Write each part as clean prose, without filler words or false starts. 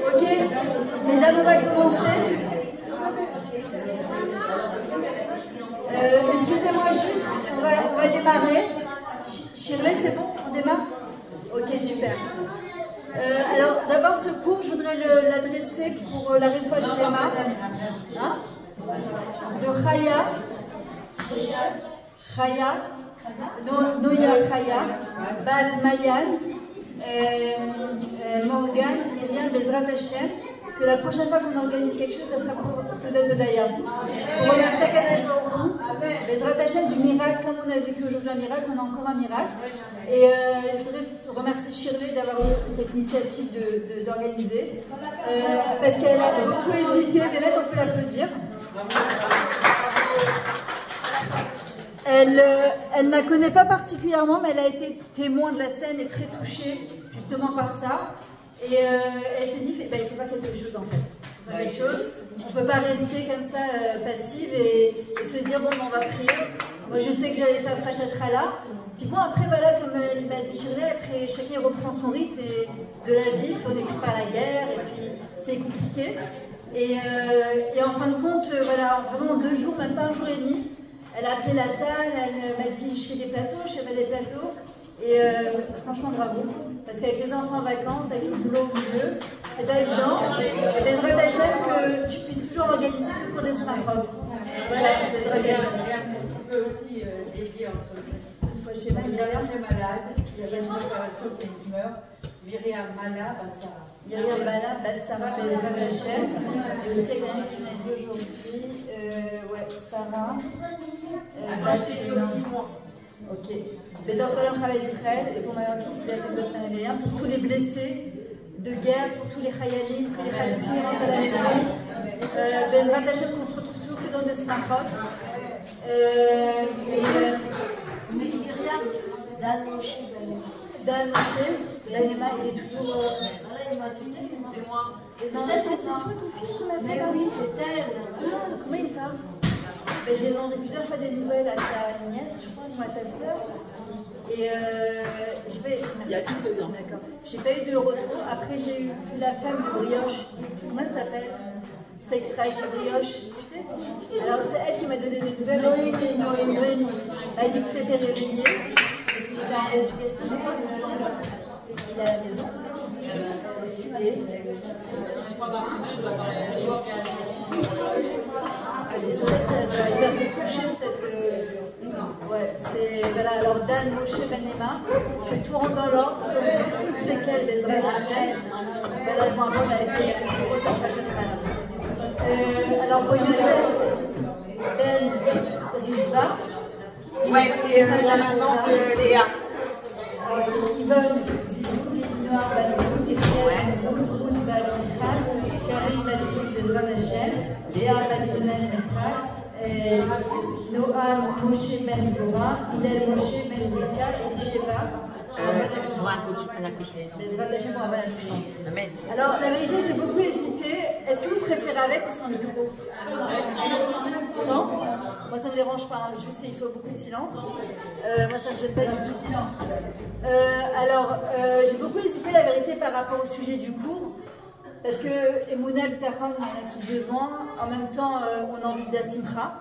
Ok, mesdames, on va commencer. Excusez-moi juste, on va démarrer. Shirley, c'est bon? On démarre? Ok, super. Alors, d'abord, ce cours, je voudrais l'adresser pour la Refoua Shlema, hein, de Chaya, Noya Chaya, Bat Mayan, Morgan, Myriam, Bezrat Hashem, que la prochaine fois qu'on organise quelque chose, ça sera pour Seudat Odaya. Pour remercier Kadosh Baruch Hu, Bezrat Hashem du miracle, comme on a vécu aujourd'hui un miracle, on a encore un miracle. Et je voudrais remercier Shirley d'avoir eu cette initiative d'organiser, parce qu'elle a beaucoup hésité, mais maintenant on peut l'applaudir. Elle ne la connaît pas particulièrement, mais elle a été témoin de la scène et très touchée justement par ça. Et elle s'est dit, il faut faire quelque chose en fait. Il faut faire quelque chose. On ne peut pas rester comme ça passive et se dire, bon, on va prier. Moi, je sais que j'allais faire Prachatrala. Puis bon, après, voilà, comme elle m'a dit Shirley, après, chacun reprend son rythme de la vie. On est pris par la guerre et puis c'est compliqué. Et en fin de compte, voilà, vraiment en 2 jours, même pas 1 jour et demi, elle a appelé la salle, elle m'a dit je fais des plateaux, je fais pas des plateaux. Et franchement bravo, parce qu'avec les enfants en vacances, avec le boulot au milieu, c'est pas évident. Et Bezrat Hashem que tu puisses toujours organiser que pour des smartphones. Voilà, Bezrat Hashem. Est-ce qu'on peut aussi dédier entre une fois chez Myriam est malade, il y avait une opération qui est une tumeur, Myriam Mala Batsara. Myriam Mala Batsara, Bezrat Hashem. Et aussi avec quelqu'un qui m'a dit aujourd'hui, ouais, Sarah. Je t'ai dit aussi moi. Ok. Bédor Kolam Chava Israël et pour Mayantin, pour tous les blessés de guerre, pour tous les Chayalim, que les Khatoufim rentrent à la maison. Bezrat Hashem qu'on se retrouve toujours que dans des smartphones. Dan Moshe, Benema, il est toujours. C'est moi. C'est toi ton fils qu'on a fait là? Oui, c'est elle. Comment il va? J'ai demandé plusieurs fois des nouvelles à ta nièce, je crois, moi, à ta sœur. Et j'ai pas eu. Il y a tout dedans. D'accord. J'ai pas eu de retour. Après, j'ai vu la femme de Brioche. Comment elle s'appelle? C'est extrait chez Brioche, tu sais? Alors, c'est elle qui m'a donné des nouvelles. Noémie. Elle a dit qu'il s'était réveillé et qu'il était en rééducation. Il est à la maison. Il va te toucher cette. Ouais, c'est. Voilà, alors Dan Moshe Benema, que tout rentre dans l'ordre, sauf tout ce qu'elle des Hashem. Voilà, je m'en rends avec une grosse Prachatrala. Alors pour Youssef Ben Rishba. Ouais, c'est la maman de Léa. Yvonne Zibou, Léonore Balou, Ephraim Ruth Balou-Michal, Karine Balou Bezrat Hashem, Léa Balou-Jonan Michal, Noam Moshe Ben Dvorah, Hillel Moshe Ben Rivka, Elisheva. Pour un accouchement. Bezrat Hashem pour un bon accouchement. Amen. Alors la vérité, j'ai beaucoup hésité. Est-ce que vous préférez avec ou sans micro? Sans? Moi ça me dérange pas, juste il faut beaucoup de silence. Moi ça me gêne pas du tout. Alors j'ai beaucoup hésité la vérité par rapport au sujet du cours. Parce que Emouna B'tachon, il y en a qui ont besoin. En même temps, on a envie de la simcha.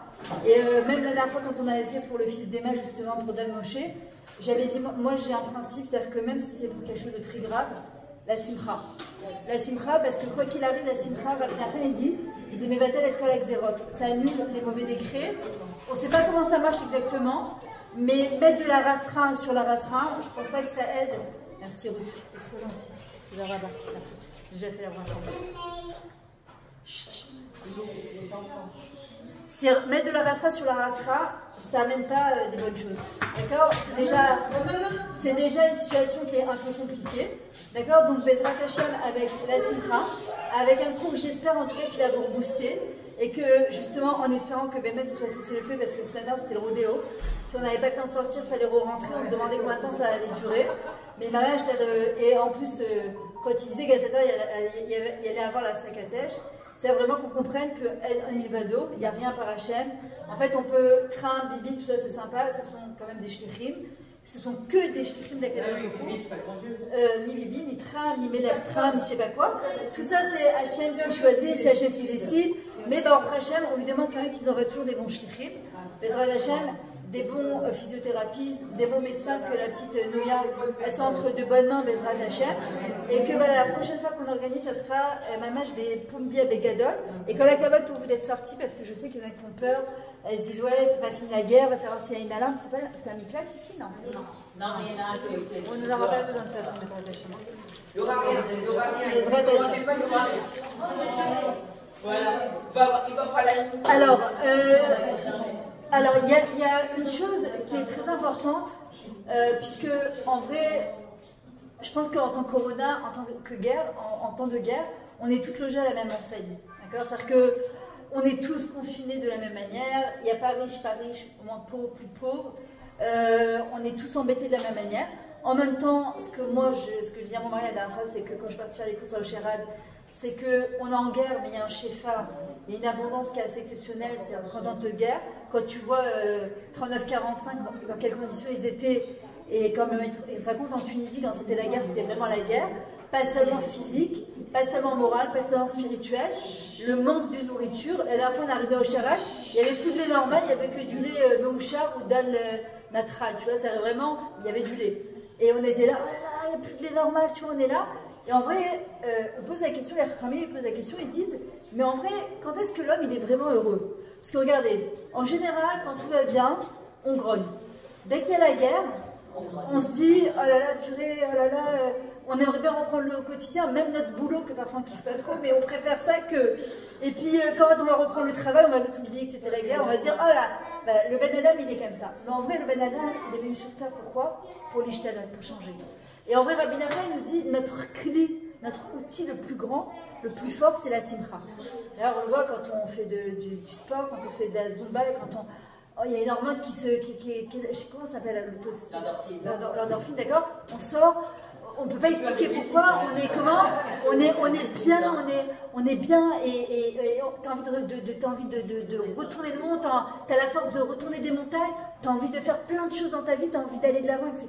Et même la dernière fois, quand on avait fait pour le fils d'Emma, justement, pour Dan Moshe, j'avais dit, moi j'ai un principe, c'est-à-dire que même si c'est pour quelque chose de très grave, la simcha. La simcha, parce que quoi qu'il arrive, la simcha, Rabbi Nachman dit, Zemevatel et Kol Xerot. Ça annule les mauvais décrets. On ne sait pas comment ça marche exactement, mais mettre de la rasra sur la rasra, je ne pense pas que ça aide. Merci Ruth, t'es trop gentille. C'est le rabat, merci. J'ai déjà fait la première si mettre de la rasra sur la rasra, ça n'amène pas des bonnes choses. D'accord? C'est déjà une situation qui est un peu compliquée. D'accord? Donc Bezrat Hashem avec la simcha, avec un cours, j'espère en tout cas qu'il va vous rebooster. Et que justement, en espérant que Bémet se soit cessé le feu, parce que ce matin c'était le rodéo, si on n'avait pas le temps de sortir, il fallait re-rentrer, on se demandait combien de temps ça allait durer. Mais ma mère, et en plus, quand il disait Gazator, il allait avoir la Snakatèche, C'est vraiment qu'on comprenne que El Milvado, il n'y a rien par Hachem. En fait, on peut, Tram, Bibi, tout ça c'est sympa, ce sont quand même des shlichim. Ce sont que des shlichim d'Akadosh Baruch Hu. Ni Bibi, ni Tram, ni Meler Tram, ni je sais pas quoi. Tout ça c'est Hachem qui choisit, c'est Hachem qui décide. Mais bah, au Hachem, on lui demande quand même qu'ils envoient toujours des bons shlichim. Bezrat Hachem, des bons physiothérapeutes, des bons médecins, que la petite Noya, elle soit entre de bonnes mains, Bezrat Hachem, et que voilà, la prochaine fois qu'on organise, ça sera Mamash Poumbia Begadol, et qu'on a capable pour vous d'être sortis, parce que je sais qu'il y en a qui ont peur, elles se disent ouais, c'est pas fini la guerre, on va savoir s'il y a une alarme, c'est un miklat ici, non? Non, il y en a un peu. On n'en aura pas besoin de toute façon, Bezrat Hachem. Il y aura rien. Bezrat Hachem. Voilà, il va pas la Alors, il y a une chose qui est très importante, puisque en vrai, je pense qu'en tant que corona, en tant que guerre, en temps de guerre, on est tous logés à la même enseigne. D'accord? C'est-à-dire qu'on est tous confinés de la même manière. Il n'y a pas riche, moins pauvre, plus pauvre. On est tous embêtés de la même manière. En même temps, ce que je dis à mon mari la dernière fois, c'est que quand je suis partie faire les courses à Ocherad, c'est qu'on est en guerre, mais il y a un shefa, il y a une abondance qui est assez exceptionnelle. C'est quand on te guerre, quand tu vois 39-45, dans quelles conditions ils étaient, et comme ils te racontent en Tunisie, quand c'était la guerre, c'était vraiment la guerre, pas seulement physique, pas seulement morale, pas seulement spirituel, le manque de nourriture. Et à la fin, on est arrivé au Sharak, il n'y avait plus de lait normal, il n'y avait que du lait meouchar ou dal natral, tu vois, c'est vraiment, il y avait du lait. Et on était là, oh là là, il n'y a plus de lait normal, tu vois, on est là. Et en vrai, on pose la question, les familles posent la question, ils disent, mais en vrai, quand est-ce que l'homme il est vraiment heureux? Parce que regardez, en général, quand tout va bien, on grogne. Dès qu'il y a la guerre, on se dit, oh là là, purée, oh là là, on aimerait bien reprendre le quotidien, même notre boulot, que parfois on kiffe pas trop, mais on préfère ça que... Et puis, quand on va reprendre le travail, on va vite oublier que c'était la guerre, on va se dire, oh là, bah, le Ben Adam, il est comme ça. Mais en vrai, le Ben Adam, il est venu sur Terre, pourquoi? Pour l'ishtalot, pour changer. Et en vrai, Rabbi Nachman nous dit, notre clé, notre outil le plus grand, le plus fort, c'est la simcha. D'ailleurs, on le voit quand on fait du sport, quand on fait de la zumba, quand on... Oh, il y a une hormone qui je sais comment ça s'appelle, l'endorphine, d'accord? On sort, on ne peut pas expliquer pourquoi, on est comment, on est bien et tu as envie de retourner le monde, tu as la force de retourner des montagnes, tu as envie de faire plein de choses dans ta vie, tu as envie d'aller de l'avant, etc.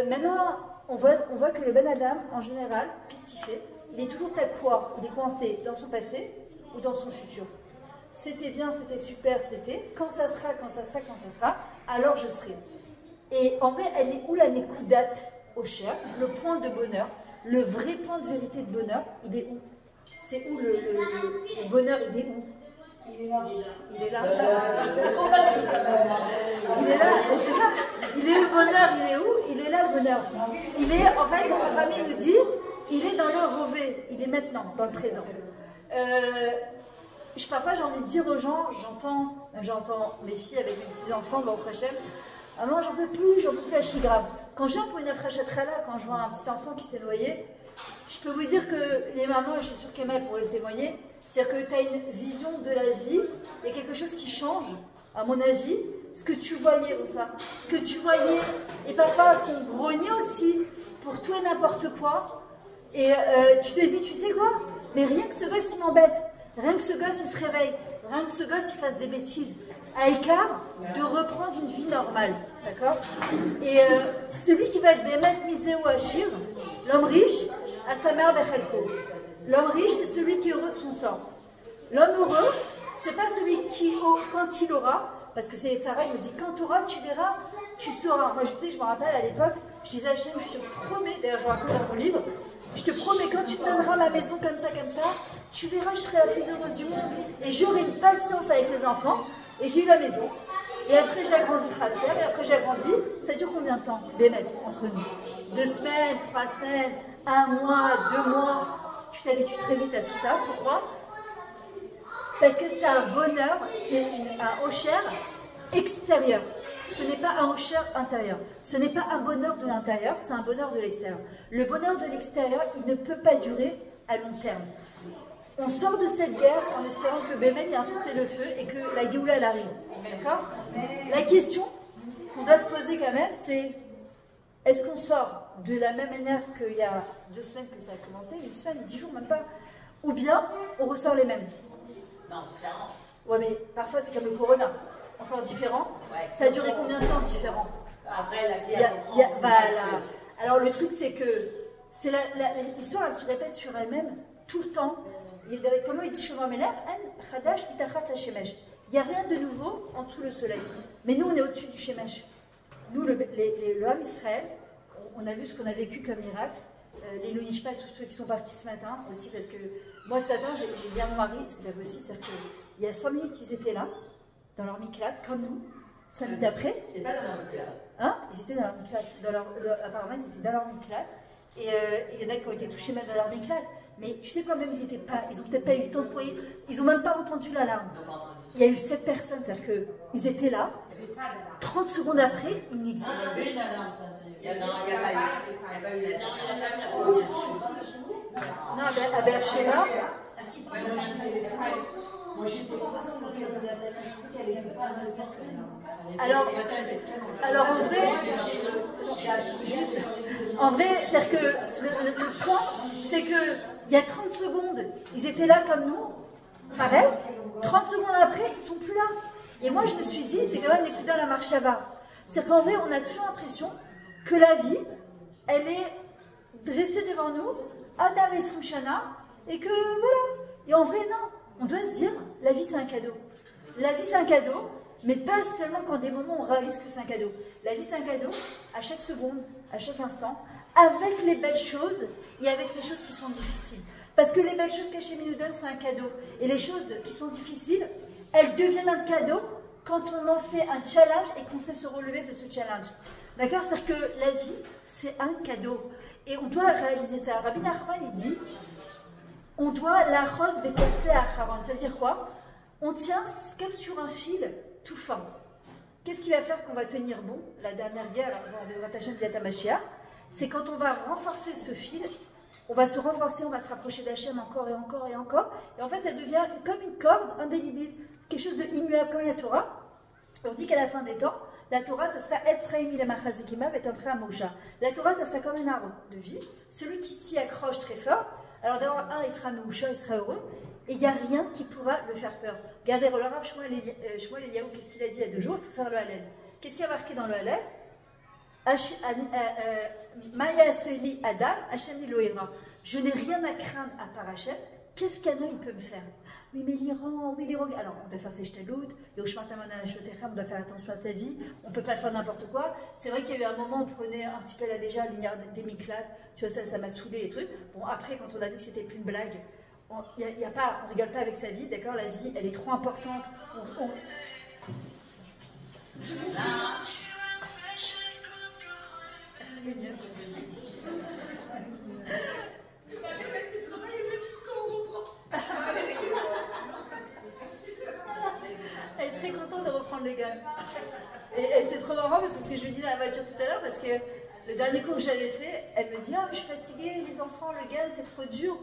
Maintenant, on voit que le Ben Adam, en général, qu'est-ce qu'il fait? Il est toujours quoi? Il est coincé dans son passé ou dans son futur. C'était bien, c'était super, c'était. Quand ça sera, alors je serai. Et en vrai, elle est où la Nekudat Osher, le point de bonheur, le vrai point de vérité de bonheur, il est où? C'est où le bonheur, il est où? Il est là. Il est là. Il est là, mais c'est ça. Il est où le bonheur? Il est où? Il est là le bonheur. Il est, en fait, notre famille nous dit, il est dans le rové, il est maintenant, dans le présent. Parfois j'ai envie de dire aux gens, j'entends mes filles avec mes petits-enfants, bah, au Hachem, maman j'en peux plus, la chigrave. Quand j'ai pour une afrachatrala, quand je vois un petit enfant qui s'est noyé, je peux vous dire que les mamans, je suis sûre qu'Emma pourrait le témoigner, c'est-à-dire que tu as une vision de la vie, il y a quelque chose qui change, à mon avis, ce que tu voyais, ça, ce que tu voyais, et parfois qu'on grognait aussi pour tout et n'importe quoi, et tu te dis, tu sais quoi, mais rien que ce gosse il m'embête. Rien que ce gosse, il se réveille. Rien que ce gosse, il fasse des bêtises. À écart de reprendre une vie normale. D'accord? Et celui qui va être Bémet Misé ou Achir, l'homme riche, à sa mère Bechelko. L'homme riche, c'est celui qui est heureux de son sort. L'homme heureux, c'est pas celui qui, quand il aura, parce que c'est Sarah, il me dit, quand tu auras, tu verras, tu sauras. Moi, je me rappelle à l'époque, je disais à Hachem, je te promets, d'ailleurs, je raconte dans mon livre, je te promets, quand tu me donneras ma maison comme ça, tu verras, je serai la plus heureuse du monde. Et j'aurai une patience avec les enfants. Et j'ai eu la maison. Et après, j'ai agrandi Kratzer. Et après, j'ai agrandi. Ça dure combien de temps, Bémet, entre nous? 2 semaines, 3 semaines, 1 mois, 2 mois. Tu t'habitues très vite à tout ça. Pourquoi? Parce que c'est un bonheur, c'est un Osher extérieur. Ce n'est pas un Osher intérieur. Ce n'est pas un bonheur de l'intérieur, c'est un bonheur de l'extérieur. Le bonheur de l'extérieur, il ne peut pas durer à long terme. On sort de cette guerre en espérant que Bémet ait un cessez-le-feu et que la Géoula elle arrive. D'accord? La question qu'on doit se poser quand même, c'est est-ce qu'on sort de la même manière qu'il y a 2 semaines que ça a commencé, 1 semaine, 10 jours, même pas, ou bien on ressort les mêmes. Non, différent. Ouais, mais parfois c'est comme le corona. On sort différent. Ouais. Ça a duré combien de temps différent? Après, la vie, Il y a- elle il y a- reprend. voilà. Alors le truc c'est que l'histoire elle se répète sur elle-même tout le temps. Comment il dit Shlomo Meler, En chadash mitachat la shemesh. Il n'y a rien de nouveau en dessous le soleil. Mais nous on est au-dessus du shemesh. Nous le Ham Israël, on a vu ce qu'on a vécu comme miracle. Les Lounishpa, tous ceux qui sont partis ce matin aussi, parce que moi ce matin j'ai dit à mon mari, c'est pas possible, c'est-à-dire qu'il y a 5 minutes ils étaient là, dans leur miklat, comme nous. 5 minutes après, C'était pas dans un club. hein, ils étaient dans leur miklat. Apparemment, ils étaient dans leur miklat. Et il y en a qui ont été touchés même dans leur miklat. Mais tu sais quoi, même ils ont peut-être pas eu le temps de poyer. Ils n'ont même pas entendu l'alarme. Il y a eu 7 personnes, c'est-à-dire qu'ils étaient là. 30 secondes après, ils n'existent plus. Il n'y a pas eu la Non, à Beersheba. Alors en vrai, c'est-à-dire que le point, c'est que il y a 30 secondes, ils étaient là comme nous, pareil. 30 secondes après, ils sont plus là. Et moi, je me suis dit, c'est quand même l'écoute dans la marche à bas. C'est qu'en vrai, on a toujours l'impression que la vie, elle est dressée devant nous, Adam et Shana, et que voilà. Et en vrai, non. On doit se dire, la vie, c'est un cadeau. La vie, c'est un cadeau, mais pas seulement quand des moments on réalise que c'est un cadeau. La vie, c'est un cadeau à chaque seconde, à chaque instant, avec les belles choses et avec les choses qui sont difficiles. Parce que les belles choses qu'Hachem nous donne, c'est un cadeau. Et les choses qui sont difficiles, elles deviennent un cadeau quand on en fait un challenge et qu'on sait se relever de ce challenge. D'accord? C'est-à-dire que la vie, c'est un cadeau. Et on doit réaliser ça. Rabbi Nachman, il dit, on doit la rose bekatse acharon. Ça veut dire quoi? On tient comme sur un fil tout fin. Qu'est-ce qui va faire qu'on va tenir bon? La dernière guerre, avant de rattacher à Mashiach, c'est quand on va renforcer ce fil, on va se renforcer, on va se rapprocher d'Hachem encore et encore et encore. Et en fait, ça devient comme une corde indélébile, quelque chose de immuable comme la Torah. On dit qu'à la fin des temps, la Torah, ça sera Etzraïm la Machazikimav et Tampré Mosha. La Torah, ça sera comme un arbre de vie. Celui qui s'y accroche très fort, alors d'abord, il sera Mosha, il sera heureux. Et il n'y a rien qui pourra le faire peur. Regardez, le Rav Shmuel Eliyahu, qu'est-ce qu'il a dit il y a 2 jours? Il faut faire le Hallel. Qu'est-ce qu'il y a marqué dans le Hallel? Maya Seli Adam, Hachem Elohim. Je n'ai rien à craindre à part Hachem. Qu'est-ce qu'un homme peut me faire? Oui, mais l'Iran, oui, l'Iran. Alors, on doit faire ses jtalout, on doit faire attention à sa vie, on ne peut pas faire n'importe quoi. C'est vrai qu'il y a eu un moment où on prenait un petit peu à la légère l'univers des miclates. Tu vois, ça m'a saoulé les trucs. Bon, après, quand on a vu que c'était plus une blague, on rigole pas avec sa vie, d'accord? La vie, elle est trop importante. Elle est très contente de reprendre le gars. Et c'est trop marrant parce que ce que je lui ai dit dans la voiture tout à l'heure, parce que le dernier cours que j'avais fait, elle me dit « Ah, je suis fatiguée, les enfants, le GAN, c'est trop dur. »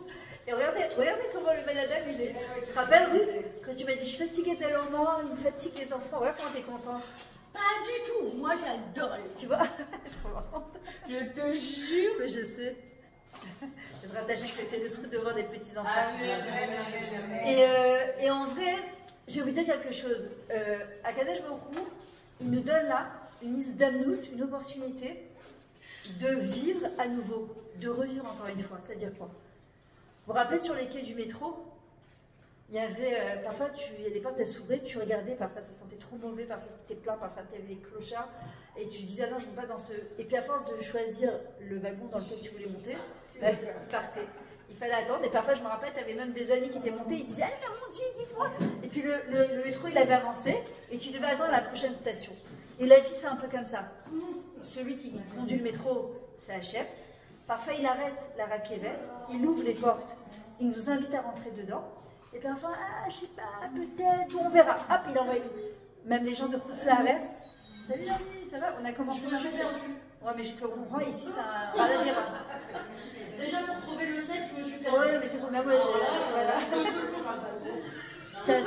Et regardez comment le Benadam, il est. Tu te rappelles, Ruth, quand tu m'as dit « Je suis fatiguée dès le moment, il me fatigue les enfants. » Regarde comment t'es content. Pas du tout, moi j'adore les... Tu vois, trop marrant. Je te jure. Mais je sais. Je se rattache avec le télescope devant des petits-enfants. Et en vrai, je vais vous dire quelque chose. À Kadesh Baruch, il nous donne là une isdamnout, une opportunité de vivre à nouveau, de revivre encore une fois. C'est-à-dire quoi? Vous vous rappelez sur les quais du métro, il y avait, parfois, il y a des portes à s'ouvrir, tu regardais, parfois ça sentait trop mauvais, parfois c'était plein, parfois tu avais des clochards, et tu disais, ah non, je ne vais pas dans ce... Et puis à force de choisir le wagon dans lequel tu voulais monter, partais. Il fallait attendre, et parfois je me rappelle, tu avais même des amis qui étaient montés, ils disaient, allez, mon Dieu, dites-moi. Et puis le métro, il avait avancé, et tu devais attendre la prochaine station. Et la vie, c'est un peu comme ça. Celui qui conduit le métro, c'est Hachem. Parfois, il arrête la raquette, il ouvre les portes, il nous invite à rentrer dedans. Et puis enfin, ah, je sais pas, peut-être, on verra. Hop, il envoie. Même les gens de Khoutzlaharetz. Salut Jean-Mi, ça va? On a commencé dans le jeu. Ouais, mais je comprends, ici c'est un labyrinthe. Déjà pour trouver le 7, je me suis perdue. Ouais, mais c'est pour moi, voilà. Tiens.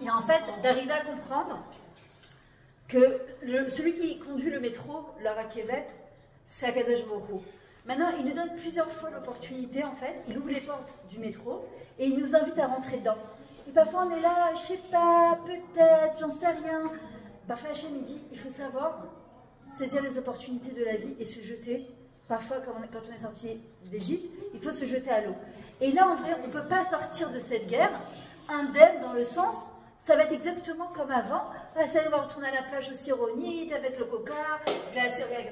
Et en fait, d'arriver à comprendre que celui qui conduit le métro, la raquette, c'est Akadosh Baruch Hu. Maintenant, il nous donne plusieurs fois l'opportunité, en fait. Il ouvre les portes du métro et il nous invite à rentrer dedans. Et parfois, on est là, je sais pas, peut-être, j'en sais rien. Parfois, Hachem, il dit, il faut savoir saisir les opportunités de la vie et se jeter. Parfois, quand on est sorti d'Égypte, il faut se jeter à l'eau. Et là, en vrai, on ne peut pas sortir de cette guerre indemne dans le sens, ça va être exactement comme avant. Ah, ça y est, on va retourner à la plage aussi ironite, avec le coca, glacé, regarde,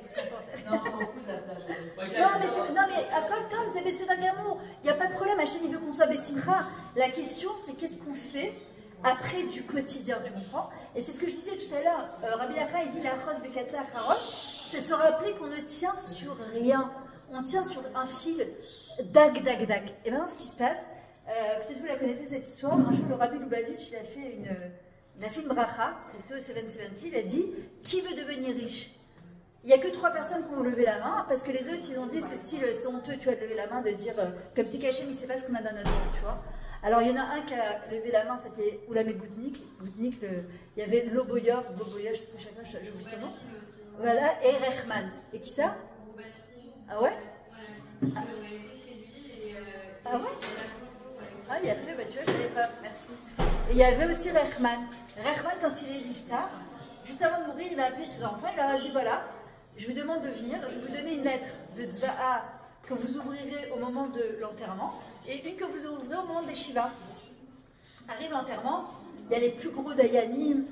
Non, on s'en fout de la plage. non, mais à Colton, vous avez c'est d'un gamin. Il n'y a pas de problème, Hachem, il veut qu'on soit Bessimcha. La question, c'est qu'est-ce qu'on fait après du quotidien, tu comprends? Et c'est ce que je disais tout à l'heure. Rabbi Yachai, il dit la rose Bekatsa Haron, c'est se rappeler qu'on ne tient sur rien. On tient sur un fil dag. Et maintenant, ce qui se passe, peut-être vous la connaissez cette histoire. Un jour, le Rabbi Lubavitch, il a fait une bracha, c'était au 770, il a dit qui veut devenir riche? Il n'y a que 3 personnes qui ont levé la main, parce que les autres, ils ont dit c'est honteux, tu as levé la main, de dire comme si Kachem, il ne sait pas ce qu'on a dans notre monde, tu vois. Alors, il y en a un qui a levé la main, c'était Oulamé Goudnik. Il y avait Loboyov, j'oublie son nom. Voilà, et Rechman. Et qui ça? Ah ouais? Ah ouais? Ah, il y a fait, bah tu vois, je ne savais pas, merci. Et il y avait aussi Rechman. Rechman, quand il est liftar, juste avant de mourir, il a appelé ses enfants, il leur a dit voilà, je vous demande de venir, je vais vous donner une lettre de Tzva'a que vous ouvrirez au moment de l'enterrement, et une que vous ouvrirez au moment des Shiva. Arrive l'enterrement, il y a les plus gros dayanim,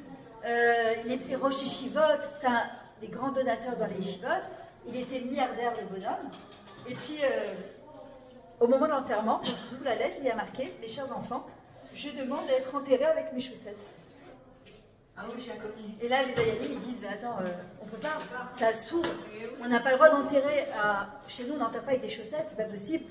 les Rosh Yeshivot, c'est un des grands donateurs dans les Yeshivot, il était milliardaire le bonhomme, et puis au moment de l'enterrement, quand il ouvre la lettre, il y a marqué mes chers enfants, je demande d'être enterré avec mes chaussettes. Ah oui, j'ai connu. Et là, les dayanim, ils disent, mais attends, on peut pas, ça s'ouvre, on n'a pas le droit d'enterrer, chez nous, on n'enterre pas avec des chaussettes, c'est pas possible.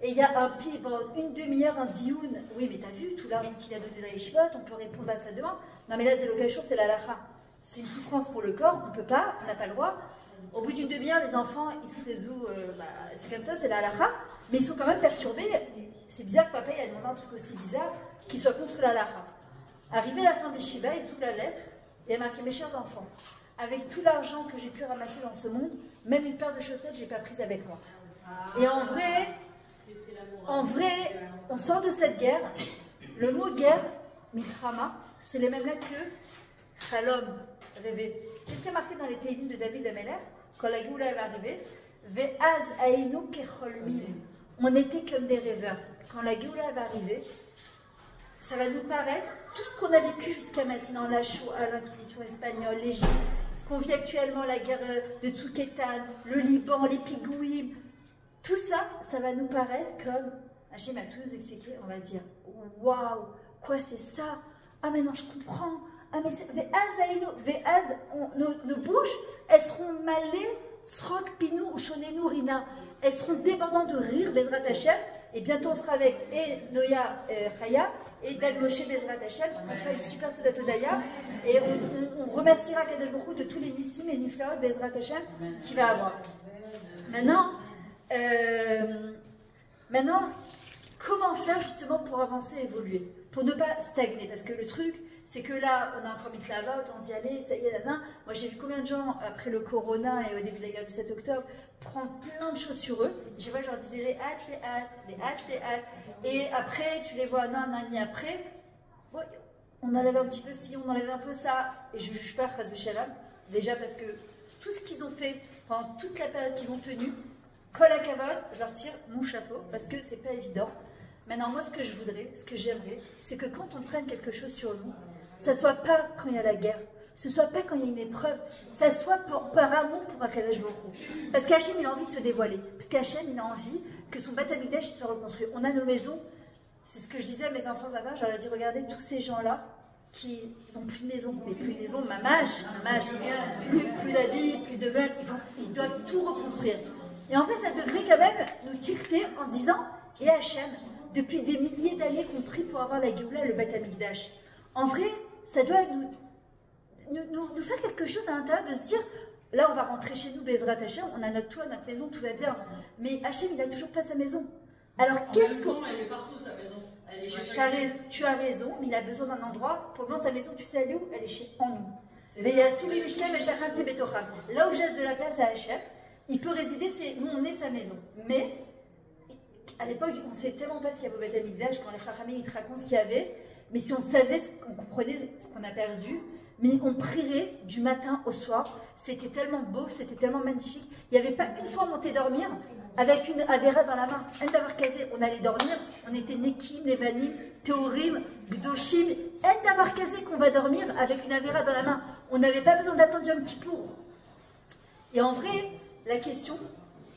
Et il y a un pile, pendant une demi-heure, un dioun, oui, mais t'as vu tout l'argent qu'il a donné dans les Yeshivot, on peut répondre à sa demande. Non, mais là, c'est l'occasion, c'est la lacha. C'est une souffrance pour le corps, on ne peut pas, on n'a pas le droit. Au bout d'une demi-heure, les enfants, ils se résolvent, c'est comme ça, c'est la lacha, mais ils sont quand même perturbés. C'est bizarre que papa, il a demandé un truc aussi bizarre, qu'il soit contre la lacha. Arrivé à la fin des Shiva, il s'ouvre la lettre et il a marqué mes chers enfants, avec tout l'argent que j'ai pu ramasser dans ce monde, même une paire de chaussettes, je n'ai pas prise avec moi. Et en vrai, on sort de cette guerre. Le mot guerre, mitrama, c'est les mêmes lettres que chalom, rêver. Qu'est-ce qui est marqué dans les Teilim de David Ameler? Quand la Géoula va arriver, ve'az aïnou kecholmim. On était comme des rêveurs. Quand la Géoula va arriver, ça va nous paraître, tout ce qu'on a vécu jusqu'à maintenant, la Shoah, l'Inquisition espagnole, l'Égypte, ce qu'on vit actuellement, la guerre de Tzouketan, le Liban, les Pigouïm, tout ça, ça va nous paraître comme, Hachem a tout nous expliqué, on va dire, waouh, quoi c'est ça? Ah mais non, je comprends. Ah mais c'est, nos bouches, elles seront malées, Srok, Pinou, ou Shonenu, Rina, elles seront débordantes de rire, Bezrat Hachem, et bientôt on sera avec et Noya Chaya, et Dan Moshe Bezrat Hachem, on fera une super Sodat Odaya, et on remerciera Kadosh Baruch Hu de tous les Nissim et Niflaot Bezrat Hachem qu'il va avoir. Maintenant, comment faire justement pour avancer et évoluer, pour ne pas stagner? Parce que le truc, c'est que là, on a encore mis de la va, autant d'y aller, ça y est, là. Moi, j'ai vu combien de gens, après le corona et au début de la guerre du 7 octobre, prendre plein de choses sur eux. Je vois, je leur disais les hâtes. Et après, tu les vois un an et demi après, bon, on enlève un petit peu ci, on enlève un peu ça. Et je ne juge pas Chas v'Shalom, déjà parce que tout ce qu'ils ont fait pendant toute la période qu'ils ont tenue, Kol HaKavod, je leur tire mon chapeau parce que c'est pas évident. Maintenant, moi, ce que je voudrais, ce que j'aimerais, c'est que quand on prenne quelque chose sur nous, ça soit pas quand il y a la guerre, ce soit pas quand il y a une épreuve, ça soit par amour pour Akadosh Baruch Hu. Parce qu'Hachem, il a envie de se dévoiler. Parce qu'Hachem, il a envie que son Beth Amikdash soit reconstruit. On a nos maisons. C'est ce que je disais à mes enfants avant. Je leur ai dit, regardez tous ces gens-là qui n'ont plus de maison. Mais plus de maison, mamage, plus d'habits, plus de meubles. Ils doivent tout reconstruire. Et en fait, ça devrait quand même nous tilter en se disant, et Hachem, depuis des milliers d'années qu'on prie pour avoir la Géoula et le Beth Amikdash. En vrai, ça doit nous faire quelque chose à l'intérieur de se dire, là on va rentrer chez nous, Bezrat Hachem, on a notre toit, notre maison, tout va bien. Mais Hachem, il n'a toujours pas sa maison. Alors qu'est-ce qu'on... Elle est partout sa maison. Elle est chez tu as raison, mais il a besoin d'un endroit. Pour le moment, sa maison, tu sais elle est où? Elle est en nous. Là où je laisse de la place à Hachem, il peut résider, nous on est sa maison. Mais, à l'époque, on ne savait tellement pas ce qu'il y avait au Beth Amikdash, quand les Chachamim ils te racontent ce qu'il y avait, mais si on savait, on comprenait ce qu'on a perdu, mais on prierait du matin au soir, c'était tellement beau, c'était tellement magnifique. Il n'y avait pas une fois monté dormir avec une Avera dans la main, un d'avoir casé, on allait dormir, on était Nekim, Levanim, Théorim, Gdoshim, un d'avoir casé qu'on va dormir avec une Avera dans la main. On n'avait pas besoin d'attendre Yom Kippour. Et en vrai, la question,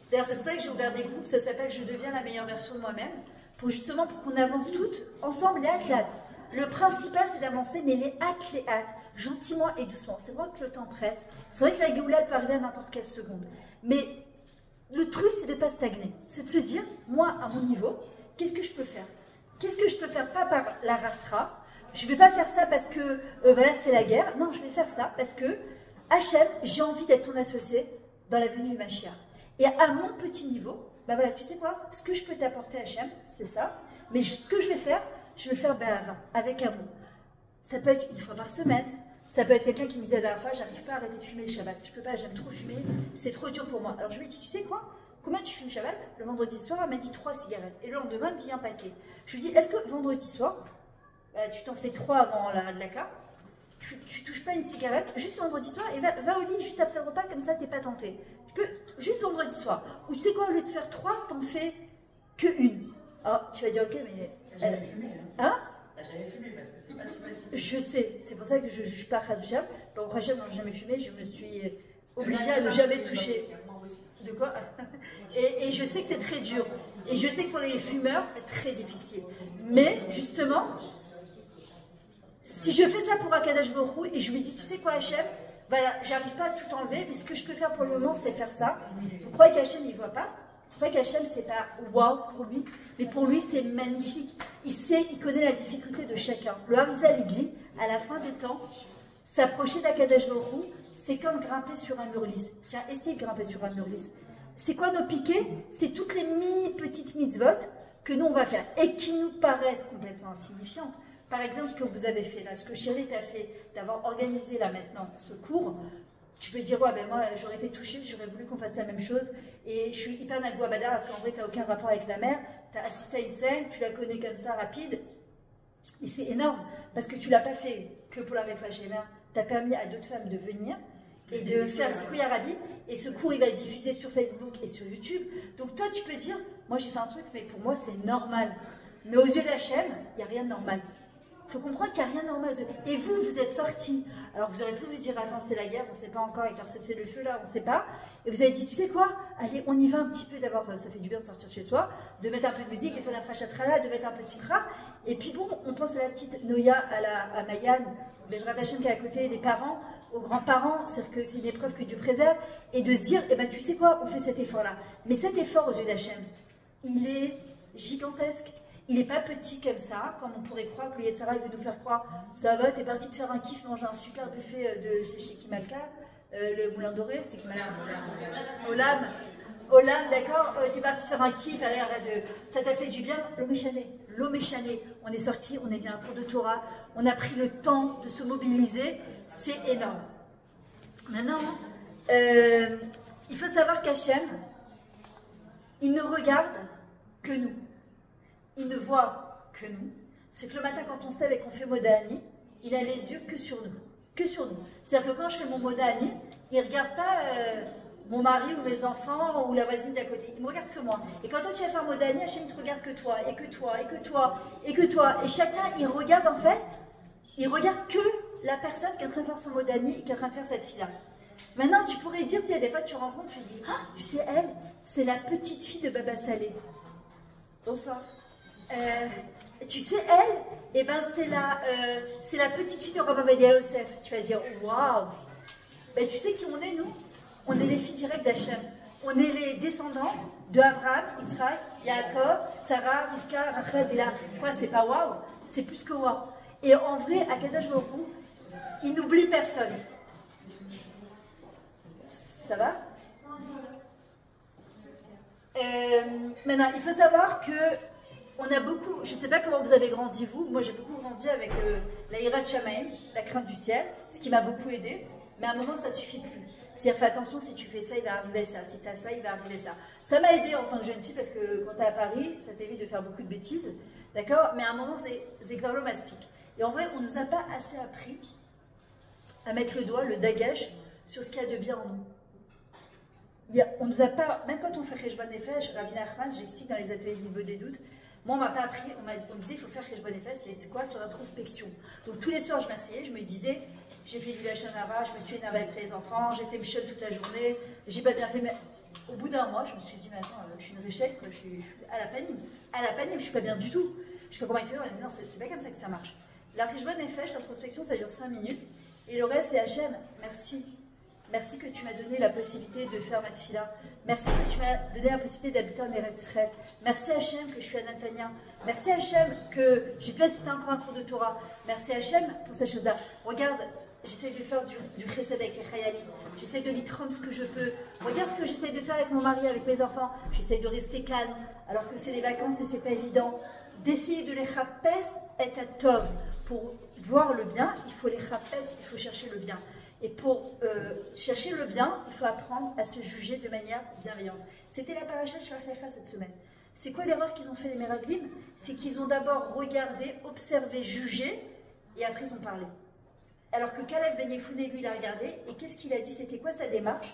d'ailleurs c'est pour ça que j'ai ouvert des groupes, ça s'appelle Je deviens la meilleure version de moi-même, pour qu'on avance toutes ensemble, les hâte. Le principal c'est d'avancer, mais les hâte, gentiment et doucement. C'est vrai que le temps presse, c'est vrai que la Géoula peut arriver à n'importe quelle seconde, mais le truc c'est de ne pas stagner, c'est de se dire, moi à mon niveau, qu'est-ce que je peux faire? Qu'est-ce que je peux faire? Pas par la rasera, je ne vais pas faire ça parce que voilà c'est la guerre, non je vais faire ça parce que Hachem, j'ai envie d'être ton associé dans la venue du Mashiach. Et à mon petit niveau, bah voilà, tu sais quoi, ce que je peux t'apporter Hachem, c'est ça, mais ce que je vais faire Be'ava, avec amour. Ça peut être une fois par semaine, ça peut être quelqu'un qui me disait la dernière fois, j'arrive pas à arrêter de fumer le Shabbat, je peux pas, j'aime trop fumer, c'est trop dur pour moi. Alors je lui ai dit, tu sais quoi, combien tu fumes Shabbat? Le vendredi soir, elle m'a dit 3 cigarettes, et le lendemain, elle me dit un paquet. Je lui dis, est-ce que vendredi soir, tu t'en fais 3 avant la carte, tu touches pas une cigarette, juste vendredi soir, et va au lit juste après le repas, comme ça t'es pas tenté. Tu peux, juste vendredi soir. Ou tu sais quoi, au lieu de faire 3, t'en fais que une. Alors tu vas dire, ok, mais... T'as jamais fumé, hein? T'as jamais fumé, parce que c'est pas si facile. Je sais, c'est pour ça que je ne juge pas Khazjam. Bon, Khazjam, non, j'ai jamais fumé, je me suis obligée à ne jamais toucher. De quoi? Et je sais que c'est très dur. Et je sais que pour les fumeurs, c'est très difficile. Mais, justement... Si je fais ça pour Akadosh Baruch Hu et je lui dis, tu sais quoi Hachem, voilà, j'arrive pas à tout enlever, mais ce que je peux faire pour le moment, c'est faire ça. Vous croyez qu'Hachem, il voit pas? Vous croyez qu'Hachem, c'est pas waouh pour lui? Mais pour lui, c'est magnifique. Il sait, il connaît la difficulté de chacun. Le Harizal, il dit, à la fin des temps, s'approcher d'Akadosh Baruch Hu, c'est comme grimper sur un mur lisse. Tiens, essayez de grimper sur un mur lisse. C'est quoi nos piquets? C'est toutes les mini petites mitzvot que nous, on va faire et qui nous paraissent complètement insignifiantes. Par exemple, ce que vous avez fait là, ce que Chérie t'a fait, d'avoir organisé là maintenant ce cours, tu peux dire, ouais, ben moi j'aurais été touchée, j'aurais voulu qu'on fasse la même chose, et je suis hyper nagouabada, alors qu'en vrai tu n'as aucun rapport avec la mère, tu as assisté à une scène, tu la connais comme ça, rapide, et c'est énorme, parce que tu ne l'as pas fait que pour la Refa Shemer, tu as permis à d'autres femmes de venir, et de faire Sikoui Arabi, et ce cours il va être diffusé sur Facebook et sur YouTube, donc toi tu peux dire, moi j'ai fait un truc, mais pour moi c'est normal, mais aux yeux d'Hachem, il n'y a rien de normal. Il faut comprendre qu'il n'y a rien de normal. Et vous, vous êtes sortis. Alors vous aurez pu vous dire, attends, c'est la guerre, on ne sait pas encore, avec leur cessez-le-feu là, on ne sait pas. Et vous avez dit, tu sais quoi, allez, on y va un petit peu d'abord, ça fait du bien de sortir de chez soi, de mettre un peu de musique, de faire la frachatrala, de mettre un peu de tikra. Et puis bon, on pense à la petite Noya, à Mayan, Bezrat Hashem qui est à côté, les parents, aux grands-parents, c'est-à-dire que c'est une épreuve que Dieu préserve, et de se dire, eh ben tu sais quoi, on fait cet effort-là. Mais cet effort aux yeux d'Hachem, il est gigantesque. Il n'est pas petit comme ça, comme on pourrait croire que le Yetzara veut nous faire croire. Ça va, t'es parti de faire un kiff, manger un super buffet de chez Kimalka, le Moulin Doré, c'est Kimalka. Olam, d'accord, t'es parti de faire un kiff, ça t'a fait du bien. L'eau méchanée, on est sorti, on est bien un cours de Torah, on a pris le temps de se mobiliser, c'est énorme. Maintenant, il faut savoir qu'Hachem, il ne regarde que nous. Il ne voit que nous. C'est que le matin, quand on se lève et qu'on fait Modani, il a les yeux que sur nous. Que sur nous. C'est-à-dire que quand je fais mon Modani, il ne regarde pas mon mari ou mes enfants ou la voisine d'à côté. Il me regarde que moi. Et quand toi tu vas faire Modani, Hachem ne te regarde que toi, et que toi, et que toi, et que toi. Et chacun, il regarde en fait, il regarde que la personne qui est en train de faire son Modani et qui est en train de faire cette fille-là. Maintenant, tu pourrais dire, tu sais, des fois tu rencontres, tu dis, ah, tu sais, elle, c'est la petite fille de Baba Salé. Bonsoir. Tu sais, elle, eh ben, c'est la petite fille de Rabbi Ovadia Yosef. Tu vas dire, waouh! Ben, tu sais qui on est, nous? On est les filles directes d'Hachem. On est les descendants de Abraham, Israël, Yaakov, Sarah, Rivka, Rachel, Béla. Quoi, c'est pas waouh? C'est plus que waouh. Et en vrai, Akadosh Baruch Hu, il n'oublie personne. Ça va? Maintenant, il faut savoir que on a beaucoup, je ne sais pas comment vous avez grandi vous, moi j'ai beaucoup grandi avec la Hirat Shamaim, la crainte du ciel, ce qui m'a beaucoup aidé, mais à un moment ça ne suffit plus. C'est-à-dire, fais attention, si tu fais ça, il va arriver ça. Si tu as ça, il va arriver ça. Ça m'a aidé en tant que jeune fille parce que quand tu es à Paris, ça t'évite de faire beaucoup de bêtises. D'accord? Mais à un moment, c'est vers le maspic. Et en vrai, on ne nous a pas assez appris à mettre le doigt, le dagage, sur ce qu'il y a de bien en nous. On nous a pas, même quand on fait Kheshbon Nefesh, Rabbi Nachman, j'explique dans les ateliers d'Ibo des doutes, moi on m'a pas appris, on me disait il faut faire Kheshbon Nefesh, c'est quoi? Sur l'introspection. Donc tous les soirs je m'asseyais, je me disais, j'ai fait du Lachon Hara, je me suis énervée après les enfants, j'étais mchonne toute la journée, j'ai pas bien fait, mais au bout d'un mois, je me suis dit, mais attends, je suis une réchelle, je suis à la panime. À la panime, je suis pas bien du tout. Je sais pas comment expliquer, non, c'est pas comme ça que ça marche. La Kheshbon Nefesh, l'introspection, ça dure 5 minutes, et le reste c'est Hachem, merci. Merci que tu m'as donné la possibilité de faire ma tefila. Merci que tu m'as donné la possibilité d'habiter en Eretz Israël. Merci Hachem que je suis à Natania. Merci Hachem que j'ai pu assister encore un cours de Torah. Merci Hachem pour ces choses-là. Regarde, j'essaie de faire du chesed avec les chayalim. J'essaie de l'itrom ce que je peux. Regarde ce que j'essaie de faire avec mon mari, avec mes enfants. J'essaie de rester calme alors que c'est les vacances et c'est pas évident. D'essayer de les chapes est à tov. Pour voir le bien, il faut les chapes, il faut chercher le bien. Et pour chercher le bien, il faut apprendre à se juger de manière bienveillante. C'était la paracha de Shlach Lecha cette semaine. C'est quoi l'erreur qu'ils ont fait les Meraglim? C'est qu'ils ont d'abord regardé, observé, jugé, et après ils ont parlé. Alors que Caleb Ben Yefoune, lui, il a regardé, et qu'est-ce qu'il a dit? C'était quoi sa démarche?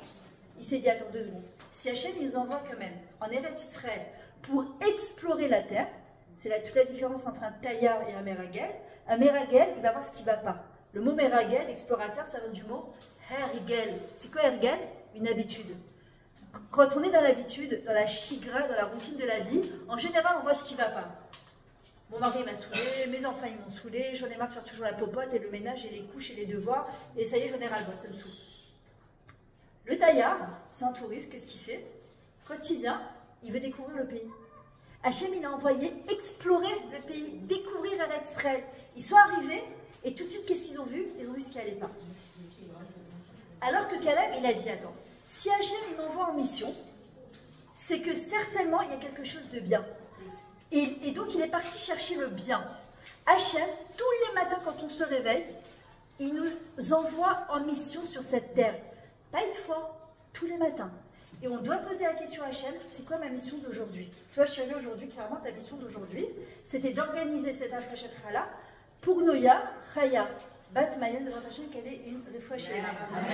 Il s'est dit, attends 2 secondes. Si Hachem il nous envoie quand même en Eretz Israël pour explorer la terre, c'est toute la différence entre un taillard et un meragel. Un meragel, il va voir ce qui ne va pas. Le mot meragel, explorateur, ça vient du mot hergel. C'est quoi hergel? Une habitude. Quand on est dans l'habitude, dans la chigra, dans la routine de la vie, en général, on voit ce qui ne va pas. Mon mari m'a saoulé, mes enfants ils m'ont saoulé, j'en ai marre de faire toujours la popote et le ménage et les couches et les devoirs, et ça y est, j'en ai ras-le-bol, ça me saoule. Le taillard, c'est un touriste, qu'est-ce qu'il fait? Quand il vient, il veut découvrir le pays. Hachem, il a envoyé explorer le pays, découvrir Eretz Israël. Ils sont arrivés, et tout de suite, qu'est-ce qu'ils ont vu? Ils ont vu ce qui n'allait pas. Alors que Caleb, il a dit, attends, si Hachem il m'envoie en mission, c'est que certainement, il y a quelque chose de bien. Et donc, il est parti chercher le bien. Hachem, tous les matins, quand on se réveille, il nous envoie en mission sur cette terre. Pas une fois, tous les matins. Et on doit poser la question à Hachem, c'est quoi ma mission d'aujourd'hui? Tu vois, chérie, aujourd'hui, clairement, ta mission d'aujourd'hui, c'était d'organiser cette afrachat-là pour Noya, Chaya, Bat Mayan, devant Hachem, qu'elle est une fois chez les mamans.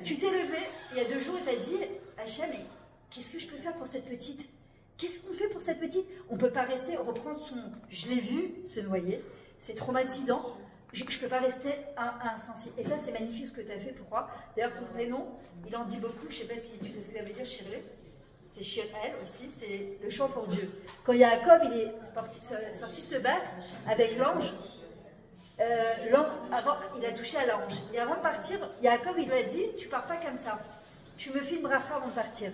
Tu t'es levé, il y a 2 jours, et tu as dit, Hachem, mais qu'est-ce que je peux faire pour cette petite? Qu'est-ce qu'on fait pour cette petite? On ne peut pas rester, reprendre son... Je l'ai vu se noyer, c'est traumatisant. Je ne peux pas rester insensible. Et ça, c'est magnifique ce que tu as fait. Pourquoi? D'ailleurs, ton prénom, il en dit beaucoup. Je ne sais pas si tu sais ce que ça veut dire, Shirley. C'est Shirel aussi, c'est le chant pour Dieu. Quand Yaakov, il est sorti se battre avec l'ange, il a touché à l'ange. Et avant de partir, Yaakov, il lui a dit, tu pars pas comme ça. Tu me fais une bracha avant de partir.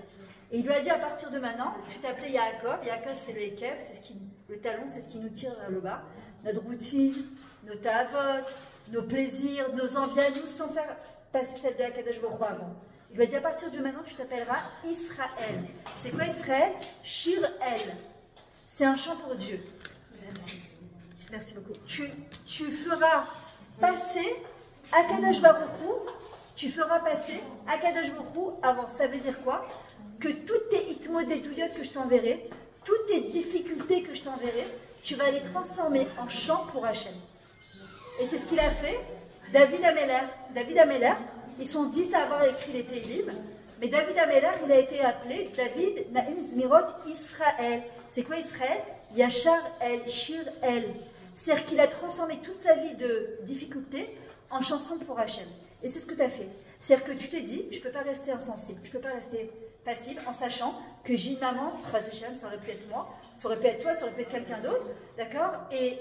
Et il lui a dit, à partir de maintenant, tu t'appelais Yaakov. Yaakov, c'est le Ekev, le talon, c'est ce qui nous tire vers le bas. Notre routine, nos ta'avot, nos plaisirs, nos envies à nous, sans faire passer celle de la Kadosh Baruch Hu avant. Il lui a dit, à partir de maintenant, tu t'appelleras Israël. C'est quoi Israël? Shir-El. C'est un chant pour Dieu. Merci. Merci beaucoup. Tu feras passer Akadosh Baruch Hu, tu feras passer Akadosh Baruch Hu avant. Ça veut dire quoi? Que toutes tes hitmod et douillottes que je t'enverrai, toutes tes difficultés que je t'enverrai, tu vas les transformer en chant pour Hachem. Et c'est ce qu'il a fait, David Ameller. David Ameller, ils sont 10 à avoir écrit les Tehillim, mais David Ameller, il a été appelé David Naim Zmirot Israël. C'est quoi Israël? Yachar El, Shir El. C'est-à-dire qu'il a transformé toute sa vie de difficulté en chanson pour Hachem. Et c'est ce que tu as fait. C'est-à-dire que tu t'es dit, je ne peux pas rester insensible, je ne peux pas rester passive en sachant que j'ai une maman, ça aurait pu être moi, ça aurait pu être toi, ça aurait pu être quelqu'un d'autre, d'accord? Et